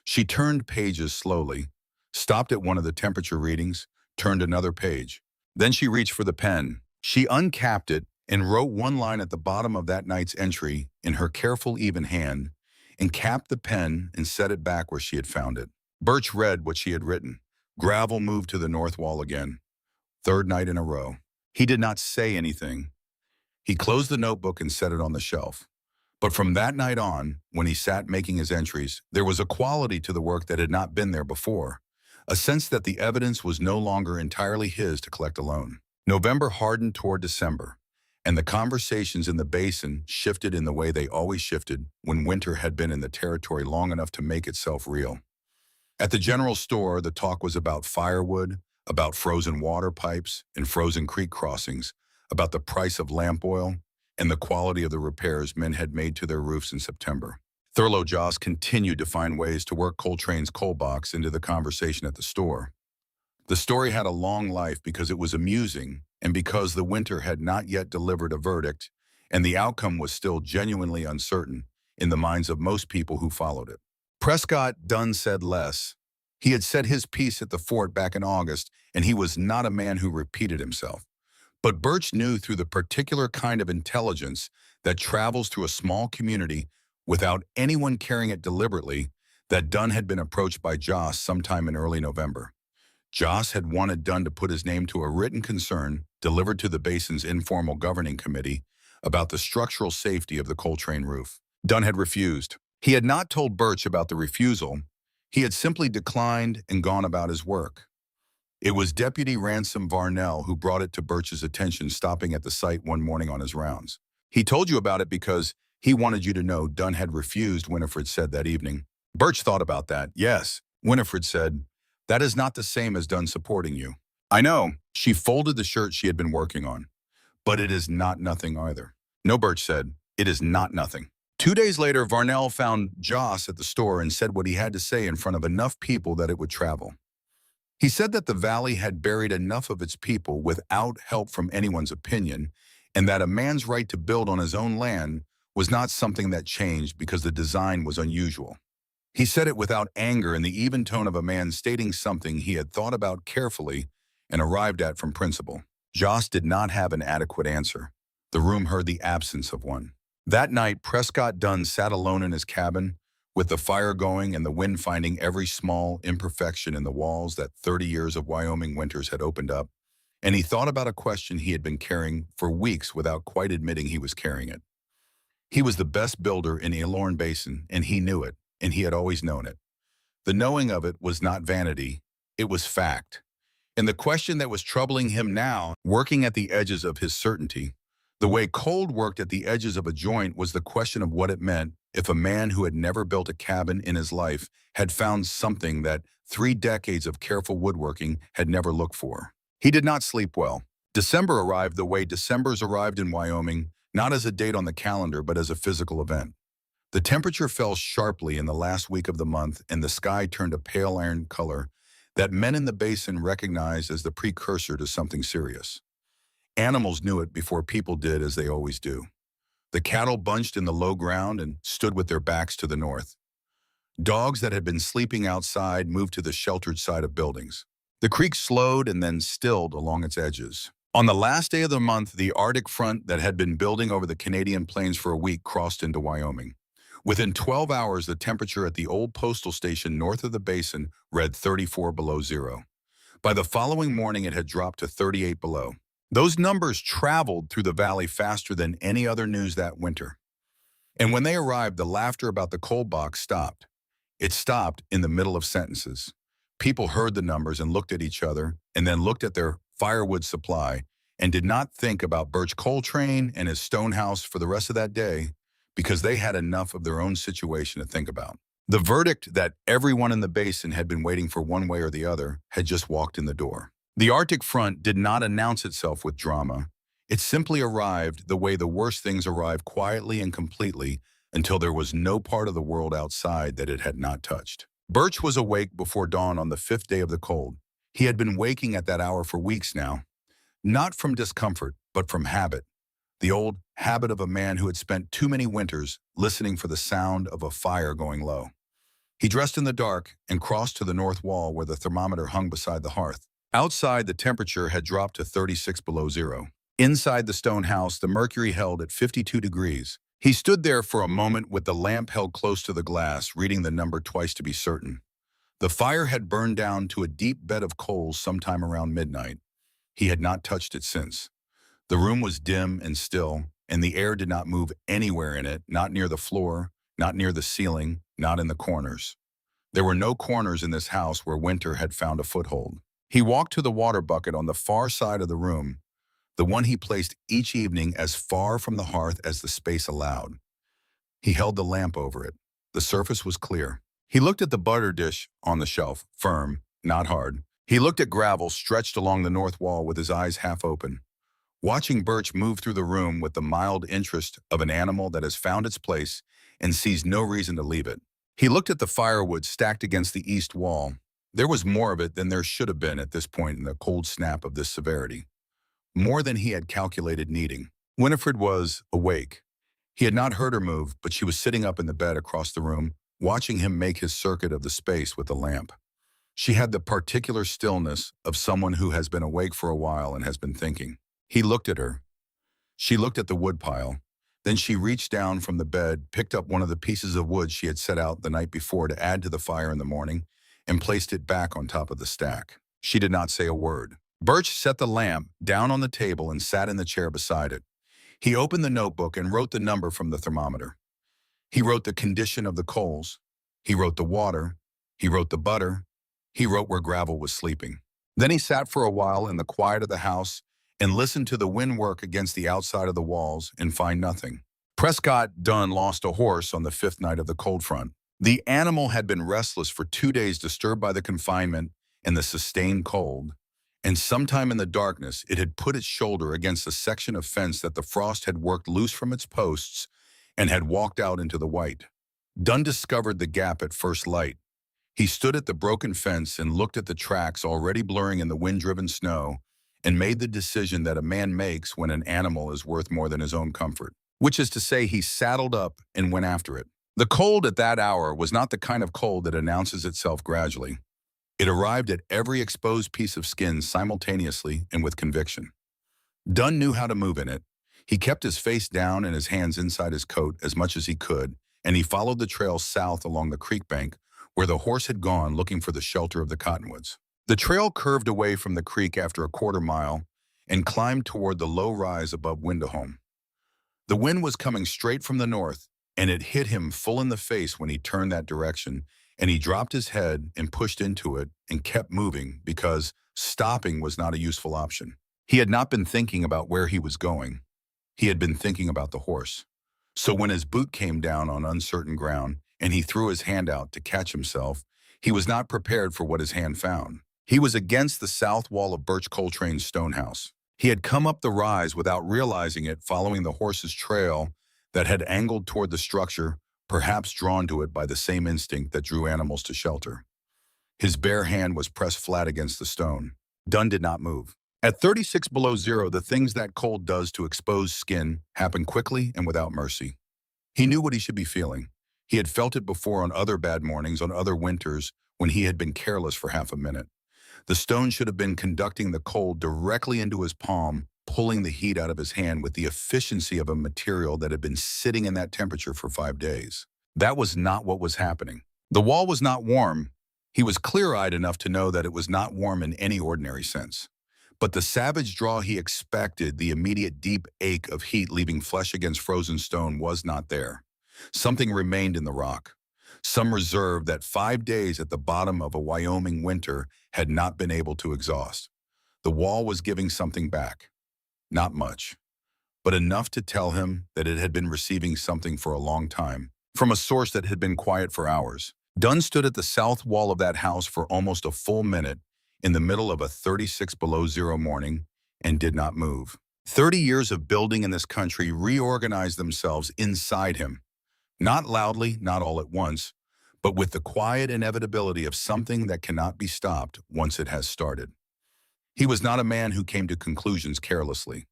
She turned pages slowly, stopped at one of the temperature readings, turned another page. Then she reached for the pen. She uncapped it and wrote one line at the bottom of that night's entry in her careful, even hand, and capped the pen and set it back where she had found it. Birch read what she had written. Gravel moved to the north wall again. 3rd night in a row. He did not say anything. He closed the notebook and set it on the shelf. But from that night on, when he sat making his entries, there was a quality to the work that had not been there before, a sense that the evidence was no longer entirely his to collect alone. November hardened toward December, and the conversations in the basin shifted in the way they always shifted when winter had been in the territory long enough to make itself real. At the general store, the talk was about firewood, about frozen water pipes and frozen creek crossings, about the price of lamp oil, and the quality of the repairs men had made to their roofs in September. Thurlow Joss continued to find ways to work Coltrane's coal box into the conversation at the store. The story had a long life because it was amusing and because the winter had not yet delivered a verdict, and the outcome was still genuinely uncertain in the minds of most people who followed it. Prescott Dunn said less. He had said his piece at the fort back in August, and he was not a man who repeated himself. But Birch knew through the particular kind of intelligence that travels through a small community without anyone carrying it deliberately that Dunn had been approached by Joss sometime in early November. Joss had wanted Dunn to put his name to a written concern delivered to the Basin's informal governing committee about the structural safety of the Coltrane roof. Dunn had refused. He had not told Birch about the refusal. He had simply declined and gone about his work. It was Deputy Ransom Varnell who brought it to Birch's attention stopping at the site one morning on his rounds. He told you about it because he wanted you to know Dunn had refused, Winifred said that evening. Birch thought about that. Yes, Winifred said, that is not the same as Dunn supporting you. I know. She folded the shirt she had been working on. But it is not nothing either. No, Birch said, it is not nothing. 2 days later, Varnell found Joss at the store and said what he had to say in front of enough people that it would travel. He said that the valley had buried enough of its people without help from anyone's opinion, and that a man's right to build on his own land was not something that changed because the design was unusual. He said it without anger in the even tone of a man stating something he had thought about carefully and arrived at from principle. Joss did not have an adequate answer. The room heard the absence of one. That night, Prescott Dunn sat alone in his cabin, with the fire going and the wind finding every small imperfection in the walls that 30 years of Wyoming winters had opened up, and he thought about a question he had been carrying for weeks without quite admitting he was carrying it. He was the best builder in Elorn Basin, and he knew it, and he had always known it. The knowing of it was not vanity, it was fact. And the question that was troubling him now, working at the edges of his certainty, the way cold worked at the edges of a joint, was the question of what it meant if a man who had never built a cabin in his life had found something that 3 decades of careful woodworking had never looked for. He did not sleep well. December arrived the way Decembers arrived in Wyoming, not as a date on the calendar, but as a physical event. The temperature fell sharply in the last week of the month, and the sky turned a pale iron color that men in the basin recognized as the precursor to something serious. Animals knew it before people did, as they always do. The cattle bunched in the low ground and stood with their backs to the north. Dogs that had been sleeping outside moved to the sheltered side of buildings. The creek slowed and then stilled along its edges. On the last day of the month, the Arctic front that had been building over the Canadian plains for a week crossed into Wyoming. Within 12 hours, the temperature at the old postal station north of the basin read 34 below zero. By the following morning, it had dropped to 38 below. Those numbers traveled through the valley faster than any other news that winter. And when they arrived, the laughter about the coal box stopped. It stopped in the middle of sentences. People heard the numbers and looked at each other, and then looked at their firewood supply, and did not think about Birch Coltrane and his stone house for the rest of that day, because they had enough of their own situation to think about. The verdict that everyone in the basin had been waiting for one way or the other had just walked in the door. The Arctic front did not announce itself with drama. It simply arrived the way the worst things arrive, quietly and completely, until there was no part of the world outside that it had not touched. Birch was awake before dawn on the 5th day of the cold. He had been waking at that hour for weeks now, not from discomfort, but from habit. The old habit of a man who had spent too many winters listening for the sound of a fire going low. He dressed in the dark and crossed to the north wall where the thermometer hung beside the hearth. Outside, the temperature had dropped to 36 below zero. Inside the stone house, the mercury held at 52 degrees. He stood there for a moment with the lamp held close to the glass, reading the number twice to be certain. The fire had burned down to a deep bed of coals sometime around midnight. He had not touched it since. The room was dim and still, and the air did not move anywhere in it, not near the floor, not near the ceiling, not in the corners. There were no corners in this house where winter had found a foothold. He walked to the water bucket on the far side of the room, the one he placed each evening as far from the hearth as the space allowed. He held the lamp over it. The surface was clear. He looked at the butter dish on the shelf, firm, not hard. He looked at Gravel stretched along the north wall with his eyes half open, watching Birch move through the room with the mild interest of an animal that has found its place and sees no reason to leave it. He looked at the firewood stacked against the east wall. There was more of it than there should have been at this point in the cold snap of this severity. More than he had calculated needing. Winifred was awake. He had not heard her move, but she was sitting up in the bed across the room, watching him make his circuit of the space with the lamp. She had the particular stillness of someone who has been awake for a while and has been thinking. He looked at her. She looked at the woodpile. Then she reached down from the bed, picked up one of the pieces of wood she had set out the night before to add to the fire in the morning, and placed it back on top of the stack. She did not say a word. Birch set the lamp down on the table and sat in the chair beside it. He opened the notebook and wrote the number from the thermometer. He wrote the condition of the coals. He wrote the water. He wrote the butter. He wrote where Gravel was sleeping. Then he sat for a while in the quiet of the house and listened to the wind work against the outside of the walls and find nothing. Prescott Dunn lost a horse on the 5th night of the cold front. The animal had been restless for 2 days, disturbed by the confinement and the sustained cold, and sometime in the darkness it had put its shoulder against a section of fence that the frost had worked loose from its posts and had walked out into the white. Dunn discovered the gap at first light. He stood at the broken fence and looked at the tracks already blurring in the wind-driven snow and made the decision that a man makes when an animal is worth more than his own comfort, which is to say he saddled up and went after it. The cold at that hour was not the kind of cold that announces itself gradually. It arrived at every exposed piece of skin simultaneously and with conviction. Dunn knew how to move in it. He kept his face down and his hands inside his coat as much as he could, and he followed the trail south along the creek bank where the horse had gone looking for the shelter of the cottonwoods. The trail curved away from the creek after a quarter mile and climbed toward the low rise above Windahome. The wind was coming straight from the north, and it hit him full in the face when he turned that direction, and he dropped his head and pushed into it and kept moving because stopping was not a useful option. He had not been thinking about where he was going. He had been thinking about the horse. So when his boot came down on uncertain ground and he threw his hand out to catch himself, he was not prepared for what his hand found. He was against the south wall of Birch Coltrane's stone house. He had come up the rise without realizing it, following the horse's trail that had angled toward the structure, perhaps drawn to it by the same instinct that drew animals to shelter. His bare hand was pressed flat against the stone. Dunn did not move. At 36 below zero, the things that cold does to exposed skin happen quickly and without mercy. He knew what he should be feeling. He had felt it before on other bad mornings, on other winters, when he had been careless for half a minute. The stone should have been conducting the cold directly into his palm, pulling the heat out of his hand with the efficiency of a material that had been sitting in that temperature for 5 days. That was not what was happening. The wall was not warm. He was clear-eyed enough to know that it was not warm in any ordinary sense. But the savage draw he expected, the immediate deep ache of heat leaving flesh against frozen stone, was not there. Something remained in the rock. Some reserve that 5 days at the bottom of a Wyoming winter had not been able to exhaust. The wall was giving something back. Not much, but enough to tell him that it had been receiving something for a long time, from a source that had been quiet for hours. Dunn stood at the south wall of that house for almost a full minute in the middle of a 36 below zero morning and did not move. 30 years of building in this country reorganized themselves inside him. Not loudly, not all at once, but with the quiet inevitability of something that cannot be stopped once it has started. He was not a man who came to conclusions carelessly.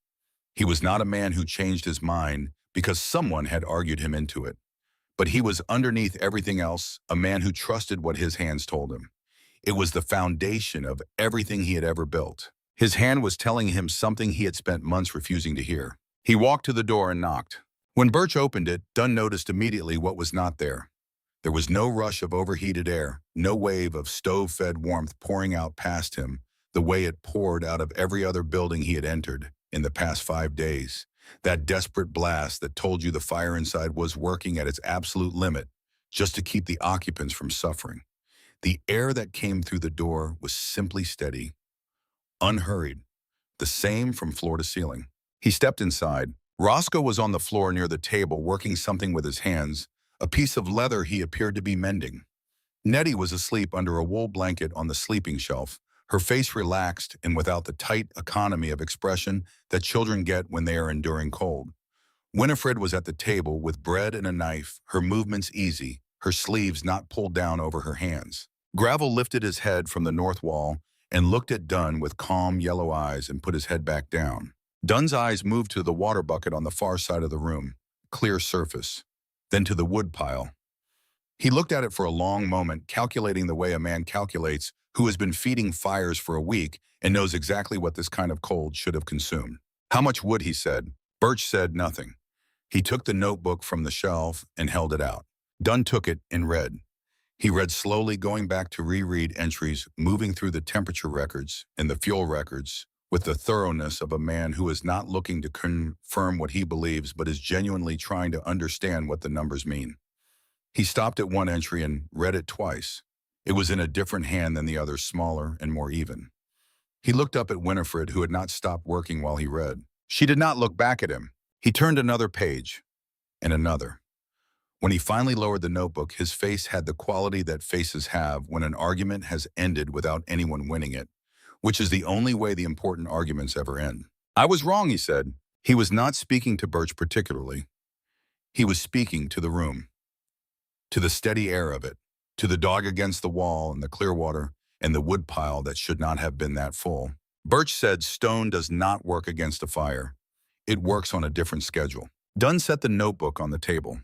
He was not a man who changed his mind because someone had argued him into it. But he was, underneath everything else, a man who trusted what his hands told him. It was the foundation of everything he had ever built. His hand was telling him something he had spent months refusing to hear. He walked to the door and knocked. When Birch opened it, Dunn noticed immediately what was not there. There was no rush of overheated air, no wave of stove-fed warmth pouring out past him, the way it poured out of every other building he had entered in the past 5 days. That desperate blast that told you the fire inside was working at its absolute limit just to keep the occupants from suffering. The air that came through the door was simply steady, unhurried, the same from floor to ceiling. He stepped inside. Roscoe was on the floor near the table working something with his hands, a piece of leather he appeared to be mending. Nettie was asleep under a wool blanket on the sleeping shelf, Her face relaxed and without the tight economy of expression that children get when they are enduring cold. Winifred was at the table with bread and a knife, her movements easy, her sleeves not pulled down over her hands. Gravel lifted his head from the north wall and looked at Dunn with calm yellow eyes and put his head back down. Dunn's eyes moved to the water bucket on the far side of the room, clear surface, then to the wood pile. He looked at it for a long moment, calculating the way a man calculates who has been feeding fires for a week and knows exactly what this kind of cold should have consumed. How much wood, he said. Birch said nothing. He took the notebook from the shelf and held it out. Dunn took it and read. He read slowly, going back to reread entries, moving through the temperature records and the fuel records with the thoroughness of a man who is not looking to confirm what he believes but is genuinely trying to understand what the numbers mean. He stopped at one entry and read it twice. It was in a different hand than the others, smaller and more even. He looked up at Winifred, who had not stopped working while he read. She did not look back at him. He turned another page, and another. When he finally lowered the notebook, his face had the quality that faces have when an argument has ended without anyone winning it, which is the only way the important arguments ever end. I was wrong, he said. He was not speaking to Birch particularly. He was speaking to the room, to the steady air of it, to the dog against the wall and the clear water and the wood pile that should not have been that full. Birch said stone does not work against a fire. It works on a different schedule. Dunn set the notebook on the table.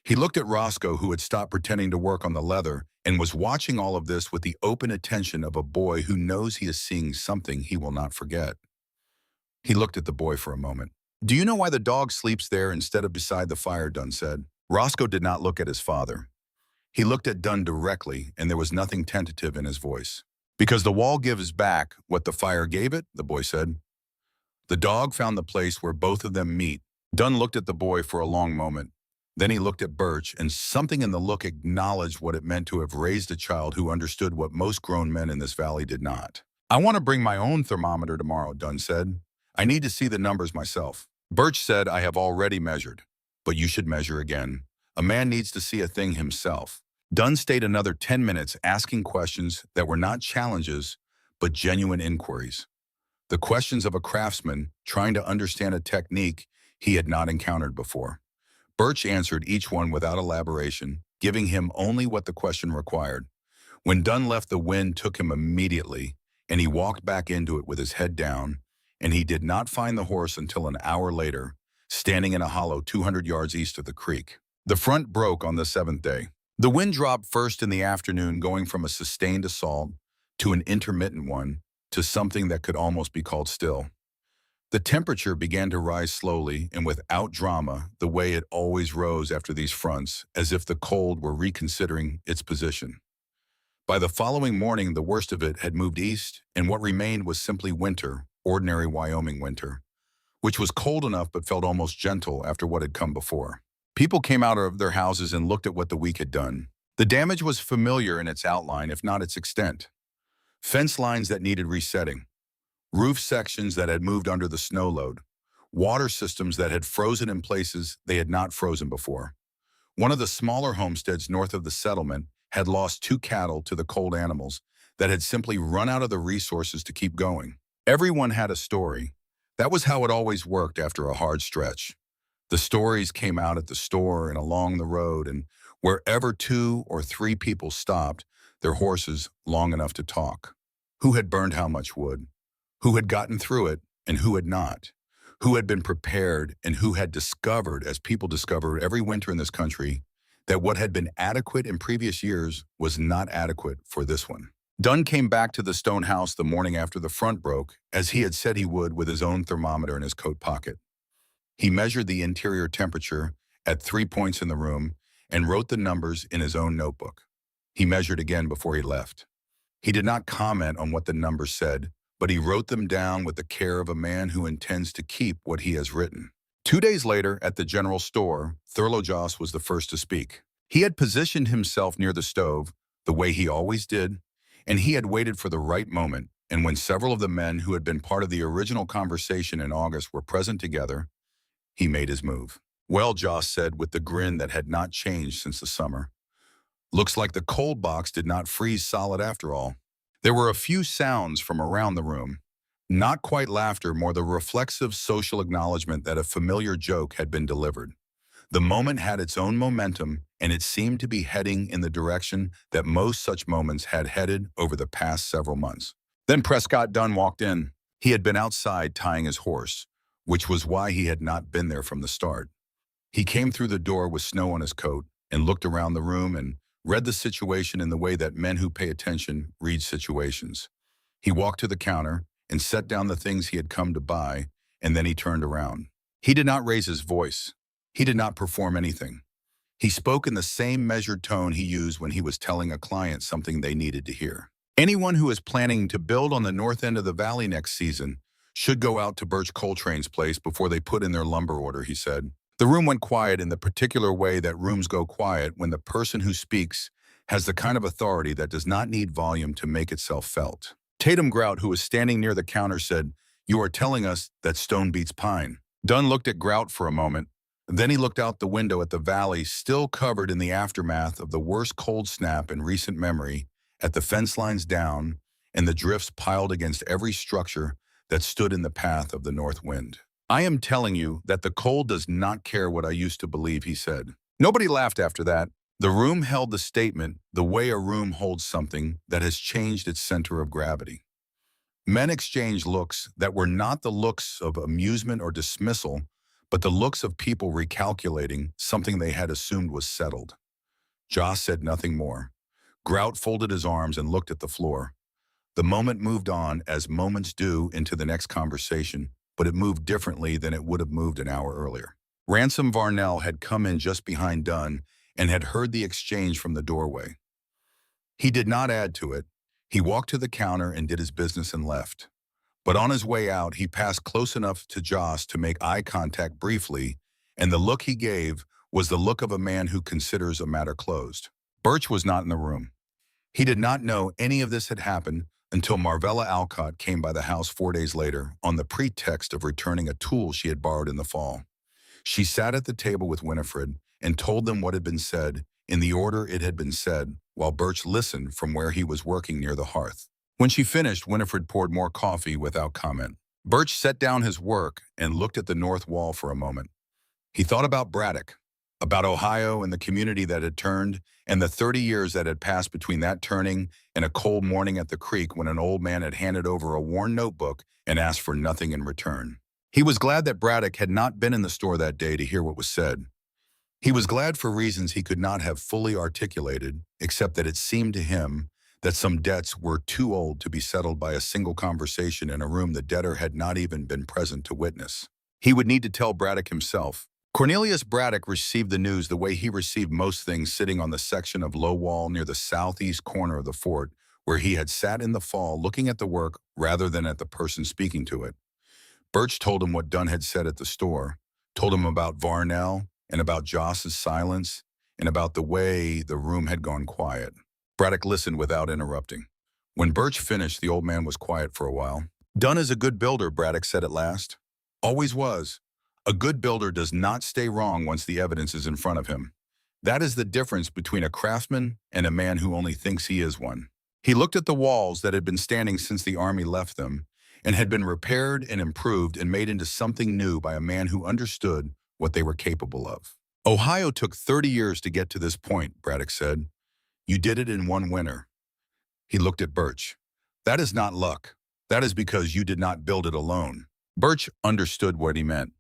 He looked at Roscoe, who had stopped pretending to work on the leather and was watching all of this with the open attention of a boy who knows he is seeing something he will not forget. He looked at the boy for a moment. Do you know why the dog sleeps there instead of beside the fire, Dunn said. Roscoe did not look at his father. He looked at Dunn directly, and there was nothing tentative in his voice. Because the wall gives back what the fire gave it, the boy said. The dog found the place where both of them meet. Dunn looked at the boy for a long moment. Then he looked at Birch, and something in the look acknowledged what it meant to have raised a child who understood what most grown men in this valley did not. I want to bring my own thermometer tomorrow, Dunn said. I need to see the numbers myself. Birch said, I have already measured, but you should measure again. A man needs to see a thing himself. Dunn stayed another 10 minutes asking questions that were not challenges, but genuine inquiries. The questions of a craftsman trying to understand a technique he had not encountered before. Birch answered each one without elaboration, giving him only what the question required. When Dunn left, the wind took him immediately, and he walked back into it with his head down, and he did not find the horse until an hour later, standing in a hollow 200 yards east of the creek. The front broke on the 7th day. The wind dropped first in the afternoon, going from a sustained assault to an intermittent one to something that could almost be called still. The temperature began to rise slowly and without drama, the way it always rose after these fronts, as if the cold were reconsidering its position. By the following morning, the worst of it had moved east, and what remained was simply winter, ordinary Wyoming winter, which was cold enough but felt almost gentle after what had come before. People came out of their houses and looked at what the week had done. The damage was familiar in its outline, if not its extent. Fence lines that needed resetting, roof sections that had moved under the snow load, water systems that had frozen in places they had not frozen before. One of the smaller homesteads north of the settlement had lost 2 cattle to the cold animals that had simply run out of the resources to keep going. Everyone had a story. That was how it always worked after a hard stretch. The stories came out at the store and along the road, and wherever 2 or 3 people stopped their horses long enough to talk. Who had burned how much wood? Who had gotten through it and who had not? Who had been prepared and who had discovered, as people discover every winter in this country, that what had been adequate in previous years was not adequate for this one. Dunn came back to the stone house the morning after the front broke, as he had said he would, with his own thermometer in his coat pocket. He measured the interior temperature at 3 points in the room and wrote the numbers in his own notebook. He measured again before he left. He did not comment on what the numbers said, but he wrote them down with the care of a man who intends to keep what he has written. 2 days later, at the general store, Thurlow Joss was the first to speak. He had positioned himself near the stove, the way he always did, and he had waited for the right moment, and when several of the men who had been part of the original conversation in August were present together, he made his move. Well, Joss said with the grin that had not changed since the summer. Looks like the cold box did not freeze solid after all. There were a few sounds from around the room. Not quite laughter, more the reflexive social acknowledgement that a familiar joke had been delivered. The moment had its own momentum, and it seemed to be heading in the direction that most such moments had headed over the past several months. Then Prescott Dunn walked in. He had been outside tying his horse, which was why he had not been there from the start. He came through the door with snow on his coat and looked around the room and read the situation in the way that men who pay attention read situations. He walked to the counter and set down the things he had come to buy, and then he turned around. He did not raise his voice. He did not perform anything. He spoke in the same measured tone he used when he was telling a client something they needed to hear. Anyone who is planning to build on the north end of the valley next season should go out to Birch Coltrane's place before they put in their lumber order, he said. The room went quiet in the particular way that rooms go quiet when the person who speaks has the kind of authority that does not need volume to make itself felt. Tatum Grout, who was standing near the counter, said, "You are telling us that stone beats pine." Dunn looked at Grout for a moment. Then he looked out the window at the valley, still covered in the aftermath of the worst cold snap in recent memory, at the fence lines down, and the drifts piled against every structure that stood in the path of the north wind. "I am telling you that the cold does not care what I used to believe," he said. Nobody laughed after that. The room held the statement the way a room holds something that has changed its center of gravity. Men exchanged looks that were not the looks of amusement or dismissal, but the looks of people recalculating something they had assumed was settled. Joss said nothing more. Grout folded his arms and looked at the floor. The moment moved on, as moments do, into the next conversation, but it moved differently than it would have moved an hour earlier. Ransom Varnell had come in just behind Dunn and had heard the exchange from the doorway. He did not add to it. He walked to the counter and did his business and left. But on his way out, he passed close enough to Joss to make eye contact briefly, and the look he gave was the look of a man who considers a matter closed. Birch was not in the room. He did not know any of this had happened until Marvella Alcott came by the house 4 days later on the pretext of returning a tool she had borrowed in the fall. She sat at the table with Winifred and told them what had been said in the order it had been said, while Birch listened from where he was working near the hearth. When she finished, Winifred poured more coffee without comment. Birch set down his work and looked at the north wall for a moment. He thought about Braddock, about Ohio and the community that had turned, and the 30 years that had passed between that turning and a cold morning at the creek when an old man had handed over a worn notebook and asked for nothing in return. He was glad that Braddock had not been in the store that day to hear what was said. He was glad for reasons he could not have fully articulated, except that it seemed to him that some debts were too old to be settled by a single conversation in a room the debtor had not even been present to witness. He would need to tell Braddock himself. Cornelius Braddock received the news the way he received most things, sitting on the section of low wall near the southeast corner of the fort, where he had sat in the fall looking at the work rather than at the person speaking to it. Birch told him what Dunn had said at the store, told him about Varnell and about Joss's silence and about the way the room had gone quiet. Braddock listened without interrupting. When Birch finished, the old man was quiet for a while. "Dunn is a good builder," Braddock said at last. "Always was. A good builder does not stay wrong once the evidence is in front of him. That is the difference between a craftsman and a man who only thinks he is one." He looked at the walls that had been standing since the army left them and had been repaired and improved and made into something new by a man who understood what they were capable of. "Ohio took 30 years to get to this point," Braddock said. "You did it in one winter." He looked at Birch. "That is not luck. That is because you did not build it alone." Birch understood what he meant.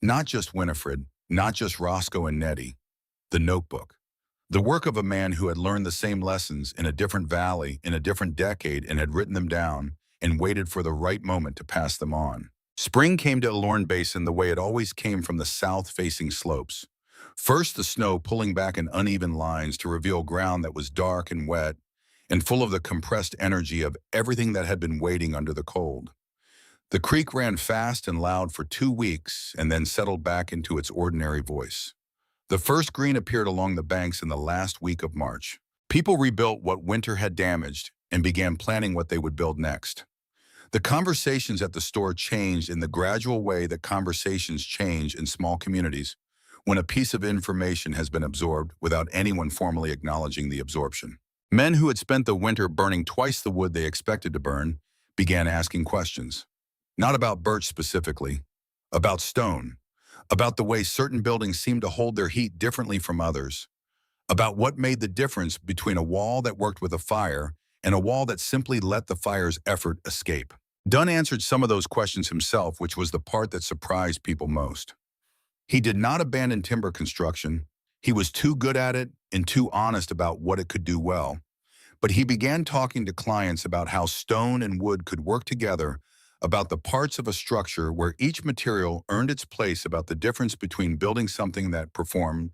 Not just Winifred, not just Roscoe and Nettie. The notebook. The work of a man who had learned the same lessons in a different valley, in a different decade, and had written them down and waited for the right moment to pass them on. Spring came to Lorne Basin the way it always came from the south-facing slopes. First, the snow pulling back in uneven lines to reveal ground that was dark and wet and full of the compressed energy of everything that had been waiting under the cold. The creek ran fast and loud for 2 weeks and then settled back into its ordinary voice. The first green appeared along the banks in the last week of March. People rebuilt what winter had damaged and began planning what they would build next. The conversations at the store changed in the gradual way that conversations change in small communities when a piece of information has been absorbed without anyone formally acknowledging the absorption. Men who had spent the winter burning twice the wood they expected to burn began asking questions. Not about birch specifically, about stone, about the way certain buildings seemed to hold their heat differently from others, about what made the difference between a wall that worked with a fire and a wall that simply let the fire's effort escape. Dunn answered some of those questions himself, which was the part that surprised people most. He did not abandon timber construction. He was too good at it and too honest about what it could do well. But he began talking to clients about how stone and wood could work together, about the parts of a structure where each material earned its place, about the difference between building something that performed